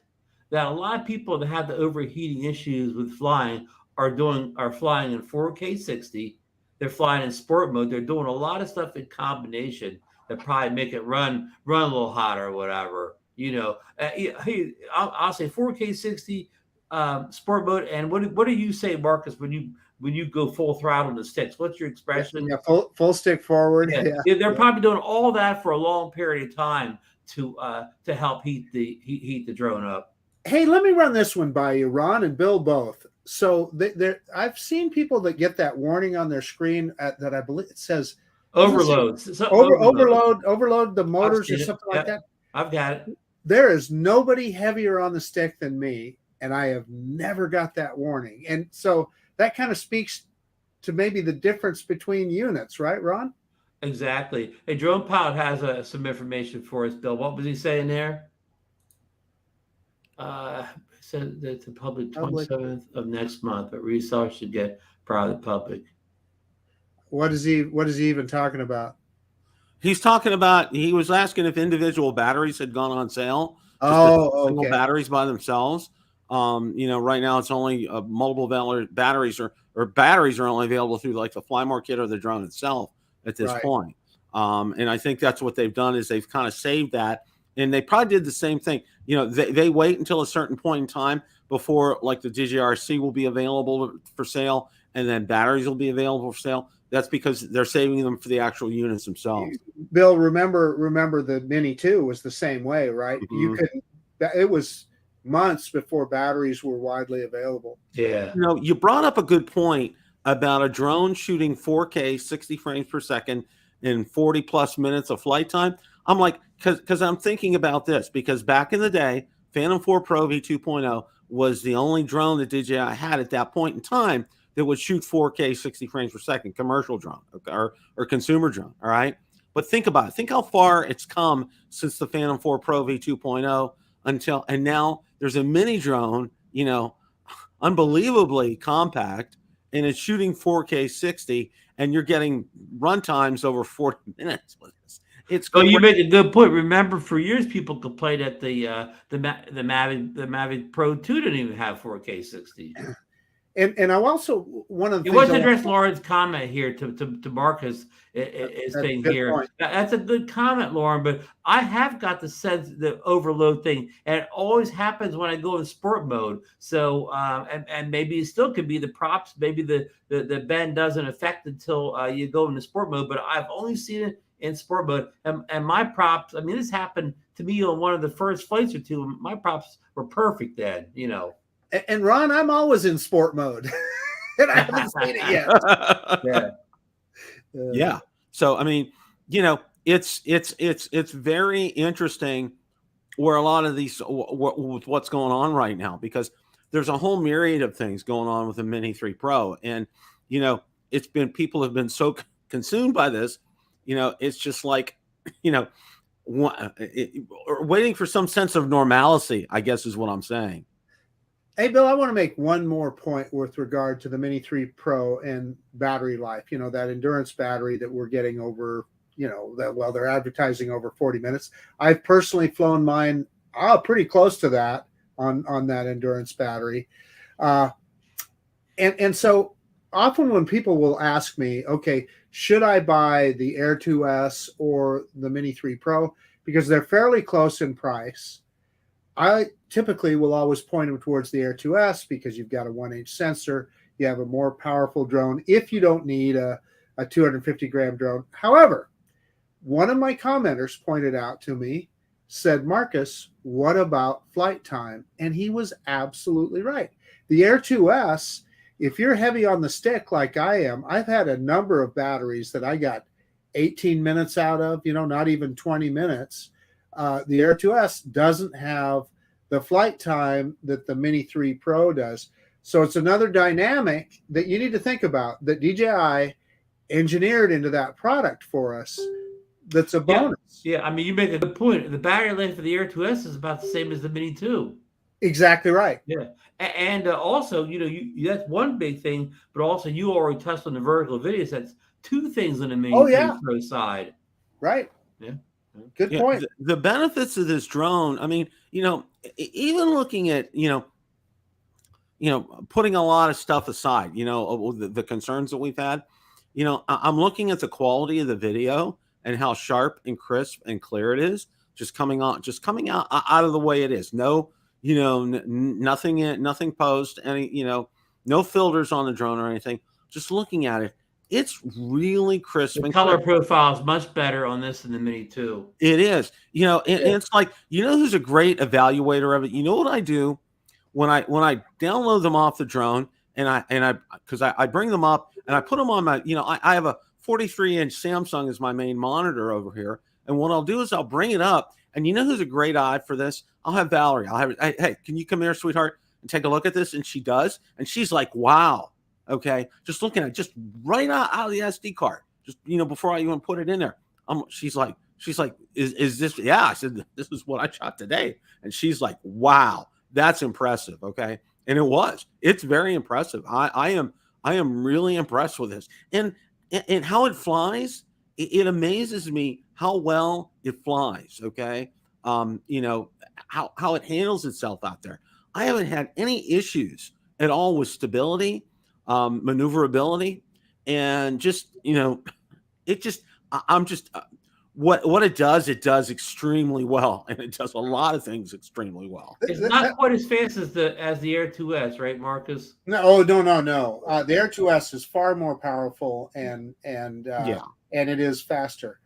that a lot of people that have the overheating issues with flying are flying in 4K 60. They're flying in sport mode. They're doing a lot of stuff in combination that probably make it run a little hotter or whatever. I'll say 4K 60 sport mode. And what do you say, Marcus, when you go full throttle to sticks? What's your expression? Yeah, full stick forward. Yeah. They're probably doing all that for a long period of time to help heat the drone up. Hey, let me run this one by you, Ron and Bill both. So I've seen people that get that warning on their screen that I believe it says overload. Overload the motors or something like that. I've got it. There is nobody heavier on the stick than me, and I have never got that warning. And so that kind of speaks to maybe the difference between units, right, Ron? Exactly. A drone pilot has some information for us, Bill. What was he saying there? Said that the public 27th of next month, but resellers should get prior to the public. What is he even talking about? He's talking about, he was asking if individual batteries had gone on sale. Single batteries by themselves. Right now it's only multiple batteries or batteries are only available through like the Flymore kit or the drone itself at this point. And I think that's what they've done is they've kind of saved that. And they probably did the same thing. They wait until a certain point in time before like the DJI will be available for sale and then batteries will be available for sale. That's because they're saving them for the actual units themselves. Bill, remember the Mini 2 was the same way, right? Mm-hmm. It was months before batteries were widely available. Yeah. You brought up a good point about a drone shooting 4K 60 frames per second in 40 plus minutes of flight time. I'm like, because I'm thinking about this, because back in the day, Phantom 4 Pro V2.0 was the only drone that DJI had at that point in time that would shoot 4K 60 frames per second, commercial drone or consumer drone. All right. But think about it. Think how far it's come since the Phantom 4 Pro V2.0 and now there's a mini drone, unbelievably compact, and it's shooting 4K 60 and you're getting run times over 40 minutes with this. You make a good point. Remember, for years people complained that the Mavic Pro 2 didn't even have 4K 60. And I also one of the It things was to address Lauren's comment here to Marcus is That's a thing good here. point. That's a good comment, Lauren. But I have got the sense the overload thing, and it always happens when I go in sport mode. So and maybe it still could be the props. Maybe the bend doesn't affect until you go into sport mode. But I've only seen it in sport mode, and my props. I mean, this happened to me on one of the first flights or two. My props were perfect then. You know. And Ron, I'm always in sport mode. And I haven't seen it yet. Yeah. Yeah. So I mean, it's very interesting where a lot of these with what's going on right now, because there's a whole myriad of things going on with the Mini 3 Pro, and it's been people have been so consumed by this, it's just like waiting for some sense of normalcy, I guess is what I'm saying. Hey, Bill, I want to make one more point with regard to the Mini 3 Pro and battery life. That endurance battery that we're getting over, they're advertising over 40 minutes. I've personally flown mine pretty close to that on that endurance battery. And so often when people will ask me, okay, should I buy the Air 2S or the Mini 3 Pro? Because they're fairly close in price. I typically will always point them towards the Air 2S because you've got a 1-inch sensor. You have a more powerful drone if you don't need a 250-gram drone. However, one of my commenters pointed out to me, said, Marcus, what about flight time? And he was absolutely right. The Air 2S, if you're heavy on the stick like I am, I've had a number of batteries that I got 18 minutes out of, not even 20 minutes. The Air 2S doesn't have the flight time that the Mini 3 Pro does. So it's another dynamic that you need to think about that DJI engineered into that product for us. That's a bonus. Yeah, I mean, you make a good point. The battery life of the Air 2S is about the same as the Mini 2. Exactly right. Yeah. And also, that's one big thing, but also you already touched on the vertical video sets. Two things on the Mini 3 Pro side. Right. Yeah. Good point. The benefits of this drone, I mean, even looking at, putting a lot of stuff aside, the concerns that we've had, I'm looking at the quality of the video and how sharp and crisp and clear it is, just coming out of the way it is. No, nothing post, any, no filters on the drone or anything. Just looking at it, it's really crisp. The and color clear. profile is much better on this than the Mini 2. It is, and it's like, who's a great evaluator of it? You know what I do when I download them off the drone and I bring them up and I put them on my, I have a 43-inch Samsung as my main monitor over here. And what I'll do is I'll bring it up, and who's a great eye for this? I'll have Valerie. Hey, can you come here, sweetheart, and take a look at this? And she does. And she's like, wow. Okay. Just looking at it, just right out of the SD card, just, before I even put it in there. She's like, is this? Yeah. I said, this is what I shot today. And she's like, wow, that's impressive. Okay. And it's very impressive. I am really impressed with this. And how it flies, it amazes me how well it flies. Okay. How it handles itself out there. I haven't had any issues at all with stability, maneuverability, and just, what it does extremely well, and it does a lot of things extremely well. It's not quite as fast as the Air 2S, right, Marcus? No. The Air 2S is far more powerful and it is faster.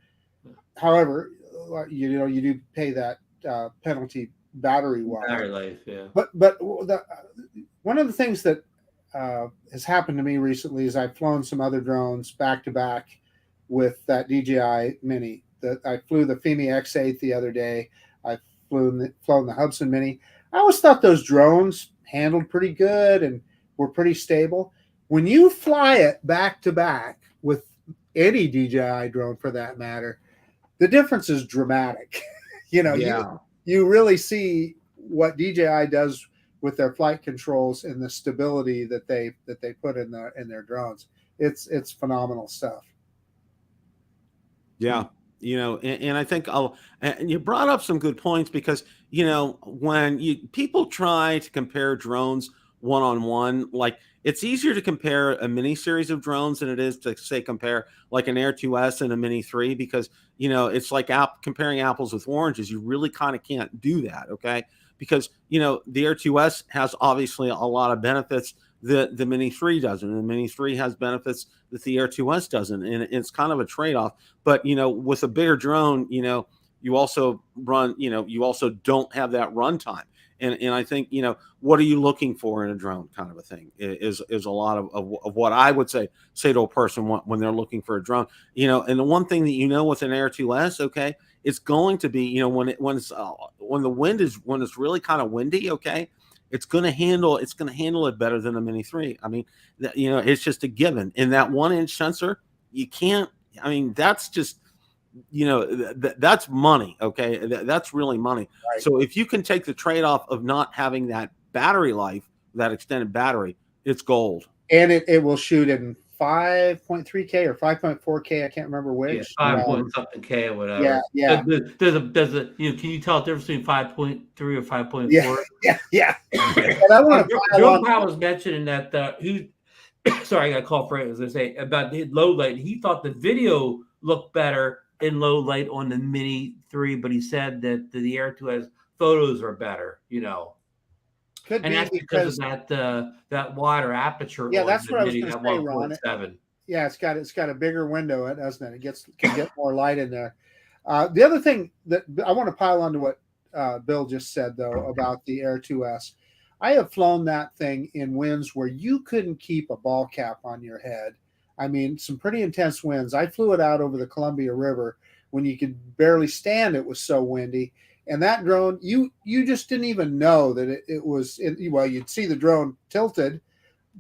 However, you do pay that penalty battery life, yeah. But one of the things that has happened to me recently is I've flown some other drones back to back with that DJI Mini. I flew the Fimi X8 the other day. I've flown the Hubsan Mini. I always thought those drones handled pretty good and were pretty stable. When you fly it back to back with any DJI drone for that matter, the difference is dramatic. You really see what DJI does with their flight controls and the stability that they put in their drones. It's phenomenal stuff. Yeah. And I think and you brought up some good points, because, when people try to compare drones one-on-one. Like, it's easier to compare a mini series of drones than it is to say compare like an Air 2S and a Mini 3, because it's like comparing apples with oranges. You really kind of can't do that, okay? Because the Air 2S has obviously a lot of benefits that the Mini 3 doesn't, and the Mini 3 has benefits that the Air 2S doesn't, and it's kind of a trade-off. But with a bigger drone, you also you also don't have that runtime. And I think, what are you looking for in a drone, kind of a thing, is a lot of what I would say to a person when they're looking for a drone. And the one thing that with an Air 2S, okay, it's going to be, when it's really kind of windy, okay, it's going to handle it better than a Mini 3. I mean, it's just a given. And that 1-inch sensor, you can't. I mean, that's just that's money. Okay. That's really money. Right. So if you can take the trade-off of not having that battery life, that extended battery, it's gold. And it will shoot in 5.3K or 5.4K. I can't remember which. 5 point something K or whatever. Yeah. Does a can you tell the difference between 5.3 or 5.4? Yeah. And I want to Joe Powell was mentioning that sorry, I got a call for it, as I say, about the low light. He thought the video looked better in low light on the Mini 3, but he said that the Air 2S photos are better, Could and be that's because of that wider aperture. Yeah, on that's the what I was Mini, going to that say, Ron. 1.7. Yeah, it's got a bigger window, doesn't it? It can get more light in there. The other thing that I want to pile onto what Bill just said, though, about the Air 2S. I have flown that thing in winds where you couldn't keep a ball cap on your head. I mean, some pretty intense winds. I flew it out over the Columbia River when you could barely stand. It was so windy. And that drone, you just didn't even know that it was, well, you'd see the drone tilted,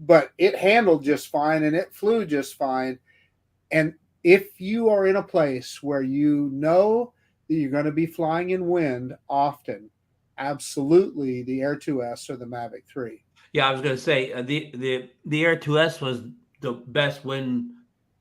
but it handled just fine and it flew just fine. And if you are in a place where you know that you're going to be flying in wind often, absolutely the Air 2S or the Mavic 3. Yeah, I was going to say the Air 2S was the best wind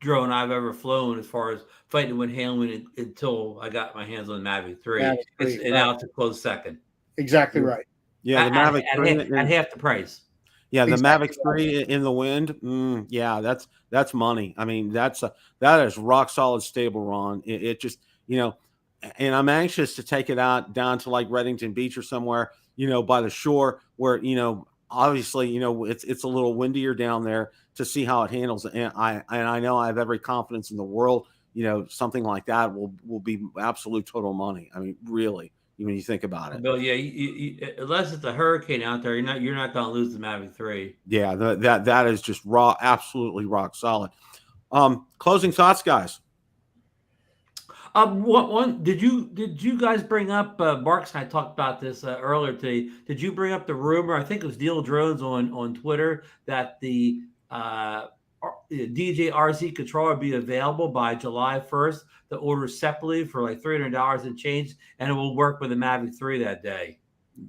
drone I've ever flown as far as fighting the wind handling until I got my hands on the Mavic 3. Mavic 3, and now it's a close second. Exactly right. Yeah, the Mavic 3 at half the price. Yeah, the Exactly. Mavic 3 in the wind. Yeah, that's money. I mean, that is rock solid stable, Ron. It just, and I'm anxious to take it out down to like Reddington Beach or somewhere, by the shore where, obviously, it's a little windier down there, to see how it handles it. And I know I have every confidence in the world, something like that will be absolute total money. I mean, really, when you think about it. Bill, yeah, unless it's a hurricane out there, you're not going to lose the Mavic 3. Yeah, that is just absolutely rock solid. Closing thoughts, guys. Did you guys bring up Marks and I talked about this earlier today? Did you bring up the rumor? I think it was Deal Drones on Twitter that the DJI RC controller would be available by July 1st to order separately for like $300 and change, and it will work with the Mavic 3 that day.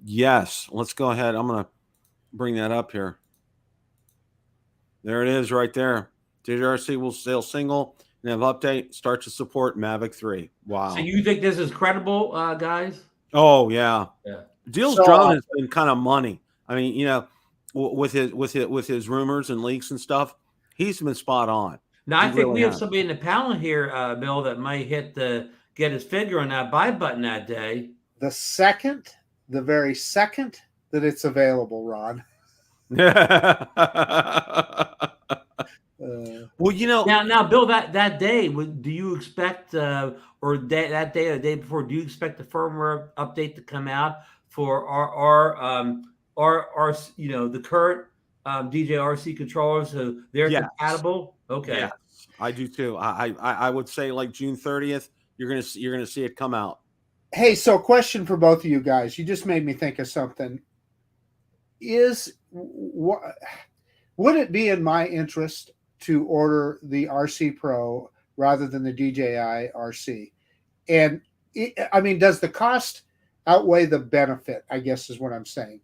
Yes, let's go ahead. I'm gonna bring that up here. There it is, right there. DJI RC will sell single. And have update, start to support Mavic 3. Wow. So you think this is credible, guys? Oh yeah. Yeah. Deal's drone has been kind of money. I mean, with his rumors and leaks and stuff, he's been spot on. Now I think we have somebody in the panel here, Bill, that might get his finger on that buy button that day. The very second that it's available, Ron. Well, now, Bill, that day, do you expect, or that day or the day before, do you expect the firmware update to come out for our the current DJI RC controllers, so they're compatible? Okay, yes, I do too. I would say like June 30th, you're gonna see it come out. Hey, so question for both of you guys. You just made me think of something. Would it be in my interest to order the RC Pro rather than the DJI RC? And does the cost outweigh the benefit, I guess is what I'm saying.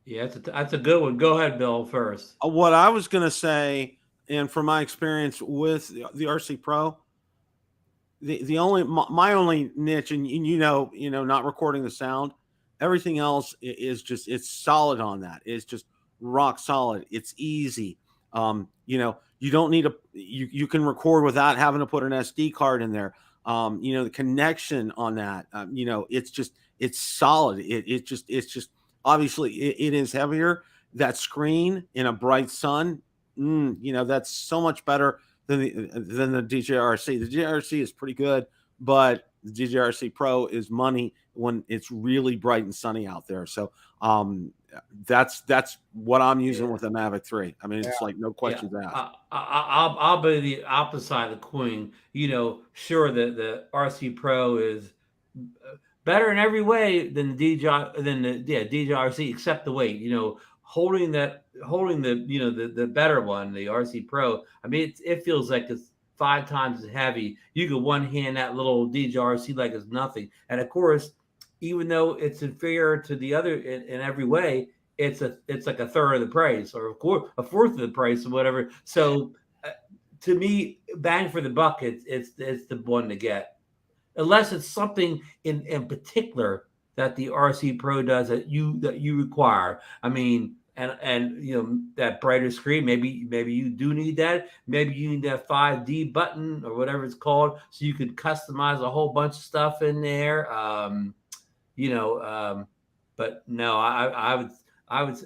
Yeah, that's a good one. Go ahead, Bill, first. What I was going to say, and from my experience with the RC Pro, my only niche, and not recording the sound, Everything else is just, it's solid on that. It's just rock solid. It's easy. You don't need you can record without having to put an SD card in there. The connection on that, it's solid. It's just obviously it is heavier. That screen in a bright sun, that's so much better than the DJI-RC. The DJI-RC is pretty good, but the DJI-RC Pro is money when it's really bright and sunny out there. So that's what I'm using with the Mavic 3. I mean, it's like no questions asked. I'll be the opposite side of the coin. Sure, the RC Pro is better in every way than the DJI-RC, except the weight. Holding the better one, the RC Pro. I mean, it feels like it's 5 times as heavy. You can one hand that little DJI-RC like it's nothing. And of course, even though it's inferior to the other in every way, it's like a third of the price, or a fourth of the price, or whatever. So to me, bang for the buck, it's the one to get, unless it's something in particular that the RC Pro does that you require. I mean, and that brighter screen, maybe you do need that. Maybe you need that 5D button or whatever it's called, so you could customize a whole bunch of stuff in there. But no, I would.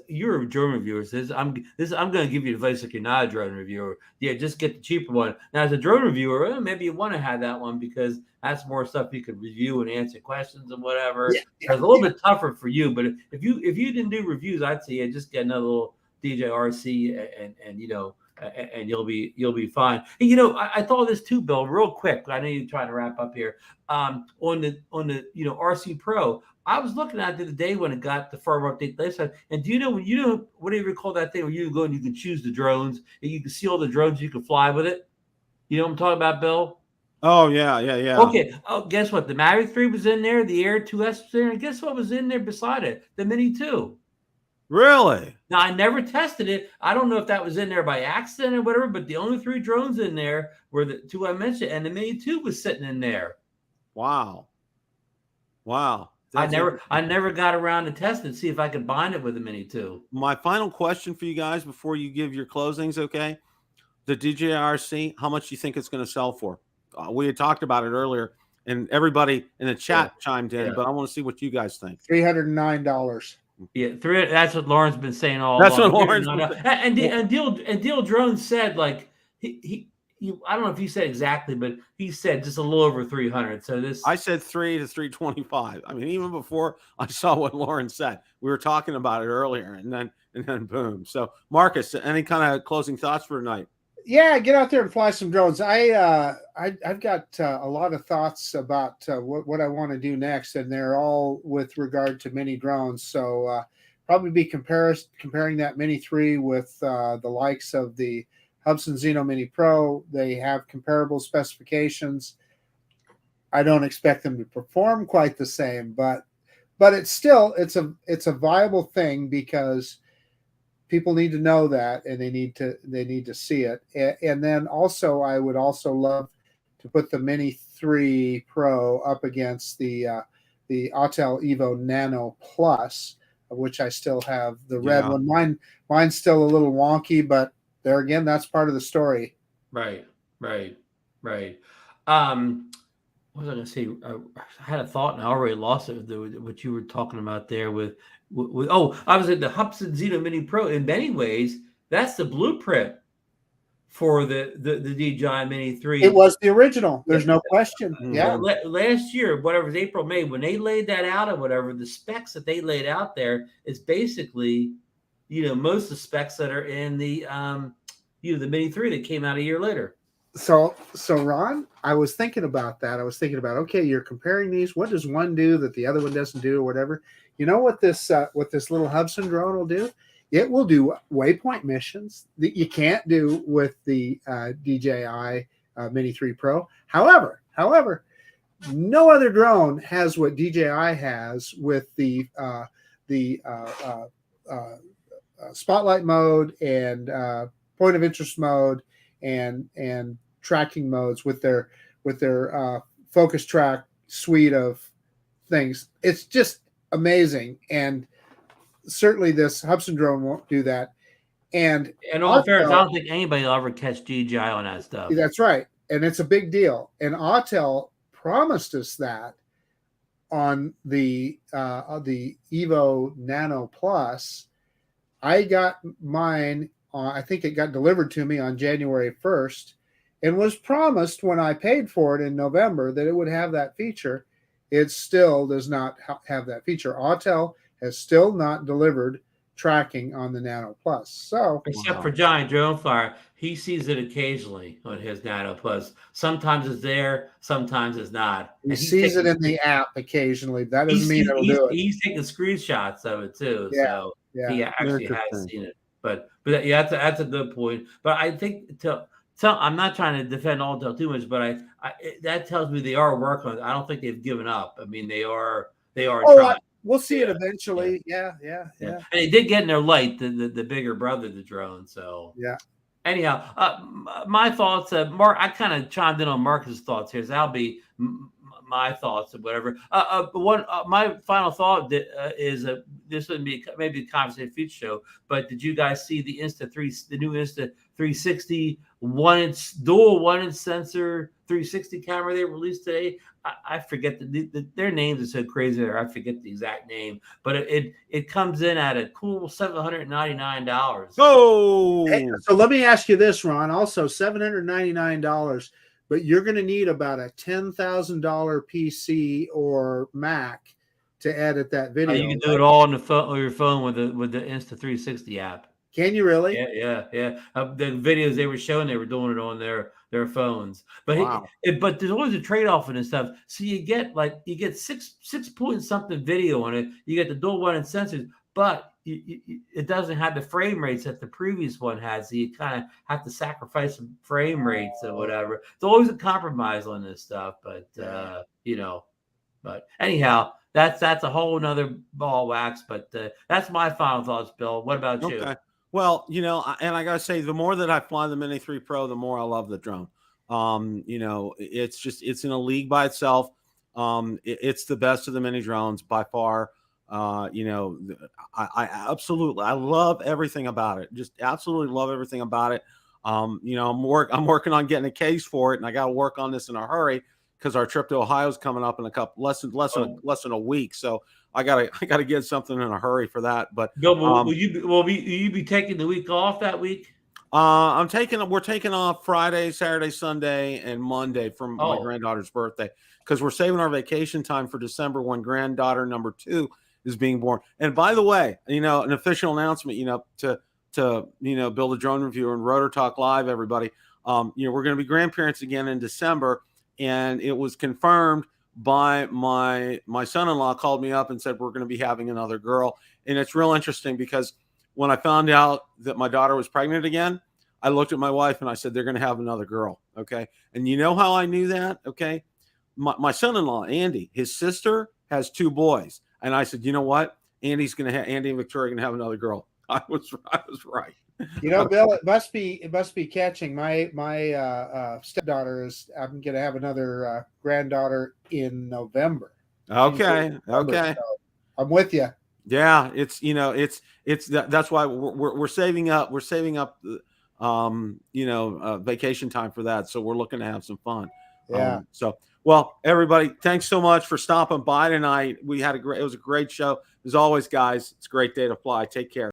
You're a drone reviewer. So I'm going to give you advice if you're not a drone reviewer. Yeah, just get the cheaper one. Now, as a drone reviewer, maybe you want to have that one because that's more stuff you could review and answer questions and whatever. Yeah, it's a little bit tougher for you, but if you didn't do reviews, I'd say just get another little DJI-RC and you'll be fine. And, I thought of this too, Bill, real quick. I know you're trying to wrap up here. On the RC Pro, I was looking at it the other day when it got the firmware update last time. And do you know what do you recall that thing where you go and you can choose the drones and you can see all the drones you can fly with it? You know what I'm talking about, Bill? Oh yeah. Okay. Oh, guess what? The Mavic 3 was in there, the Air 2S was there, and guess what was in there beside it? The Mini 2. Really? Now, I never tested it. I don't know if that was in there by accident or whatever, but the only 3 drones in there were the 2 I mentioned, and the Mini 2 was sitting in there. Wow. I never got around to testing and see if I could bind it with the Mini 2. My final question for you guys before you give your closings, okay? The DJI-RC, how much do you think it's going to sell for? We had talked about it earlier, and everybody in the chat chimed in, but I want to see what you guys think. $309. Yeah, that's what Lauren's been saying all along. That's what Lauren's and Deal Drones said, like, he I don't know if he said exactly, but he said just a little over 300. So I said 3 to 325. I mean, even before I saw what Lauren said, we were talking about it earlier, and then boom. So, Marcus, any kind of closing thoughts for tonight? Yeah, get out there and fly some drones. I've got a lot of thoughts about what I want to do next, and they're all with regard to mini drones. So probably be comparing that Mini 3 with the likes of the Hubsan Zeno Mini Pro. They have comparable specifications. I don't expect them to perform quite the same, but it's a viable thing because people need to know that, and they need to see it. And then also, I would also love to put the Mini 3 Pro up against the Autel Evo Nano Plus, of which I still have the red one. Mine's still a little wonky, but there again, that's part of the story. Right. What was I going to say? I had a thought and I already lost it. What you were talking about there with I was at the Hubsan Zeno Mini Pro. In many ways, that's the blueprint for the DJI Mini 3. It was the original. There's no question. Yeah. Last year, whatever it was, April, May, when they laid that out or whatever, the specs that they laid out there is basically, most of the specs that are in the the Mini 3 that came out a year later. So Ron, I was thinking about that. I was thinking about, okay, you're comparing these. What does one do that the other one doesn't do, or whatever? You know what this little Hubsan drone will do? It will do waypoint missions that you can't do with the DJI Mini 3 Pro. However, no other drone has what DJI has with the spotlight mode and point of interest mode and tracking modes with their focus track suite of things. It's just amazing. And certainly this Hubsan drone won't do that. And in all fairness, I don't think anybody will ever catch DJI on that stuff. that's right. And it's a big deal. And Autel promised us that on the Evo Nano Plus. I got mine, I think it got delivered to me on January 1st, and was promised when I paid for it in November that it would have that feature. It still does not have that feature. Autel has still not delivered tracking on the Nano Plus. So, except for Giant Drone Flyer, he sees it occasionally on his Nano Plus. Sometimes it's there, sometimes it's not. He sees it in the app occasionally. That doesn't mean it'll do it. He's taking screenshots of it too. Yeah, So yeah. he actually has seen it. But yeah, that's a good point. But I think I'm not trying to defend Autel too much, but that tells me they are working on it. I don't think they've given up. I mean, they are trying. We'll see it eventually. Yeah. And they did get in their light, the bigger brother, the drone. So yeah. Anyhow, my thoughts. Mark, I kind of chimed in on Marcus' thoughts here. So that'll be my thoughts or whatever. My final thought is this would be maybe a conversation future show. But did you guys see the new Insta 360 dual 1-inch sensor 360 camera they released today? I forget their names are so crazy there. I forget the exact name, but it comes in at a cool $799. Oh, hey, so let me ask you this, Ron. Also, $799, but you're going to need about a $10,000 PC or Mac to edit that video. You can do it all on your phone with the Insta 360 app. Can you really? Yeah. The videos they were showing, they were doing it on their phones. But wow. But there's always a trade-off in this stuff. So you get 6 point something video on it. You get the dual 1-inch sensors, but it doesn't have the frame rates that the previous one had. So you kind of have to sacrifice some frame rates or whatever. It's always a compromise on this stuff. But But anyhow, that's a whole nother ball wax. But that's my final thoughts, Bill. What about you? Okay. Well, and I gotta say, the more that I fly the Mini 3 Pro, the more I love the drone. It's in a league by itself. It's the best of the mini drones by far. I absolutely, I love everything about it. Just absolutely love everything about it. I'm working on getting a case for it, and I got to work on this in a hurry because our trip to Ohio is coming up in a couple less than a week. So I gotta get something in a hurry for that. But Bill, will you be taking the week off that week? We're taking off Friday, Saturday, Sunday, and Monday from my granddaughter's birthday because we're saving our vacation time for December when granddaughter number 2 is being born. And by the way, an official announcement, to Bill the Drone Reviewer and Rotor Talk Live, everybody, we're going to be grandparents again in December, and it was confirmed by my son-in-law. Called me up and said we're going to be having another girl. And it's real interesting because when I found out that my daughter was pregnant again, I looked at my wife and I said, they're going to have another girl. Okay. And you know how I knew that? Okay. My son-in-law, Andy, his sister has 2 boys. And I said, you know what? Andy and Victoria are going to have another girl. I was right. Bill, it must be catching. My stepdaughter I'm going to have another granddaughter in November. Okay. So I'm with you. Yeah, that's why we're saving up. We're saving up, vacation time for that. So we're looking to have some fun. Yeah. Well, everybody, thanks so much for stopping by tonight. It was a great show as always, guys. It's a great day to fly. Take care.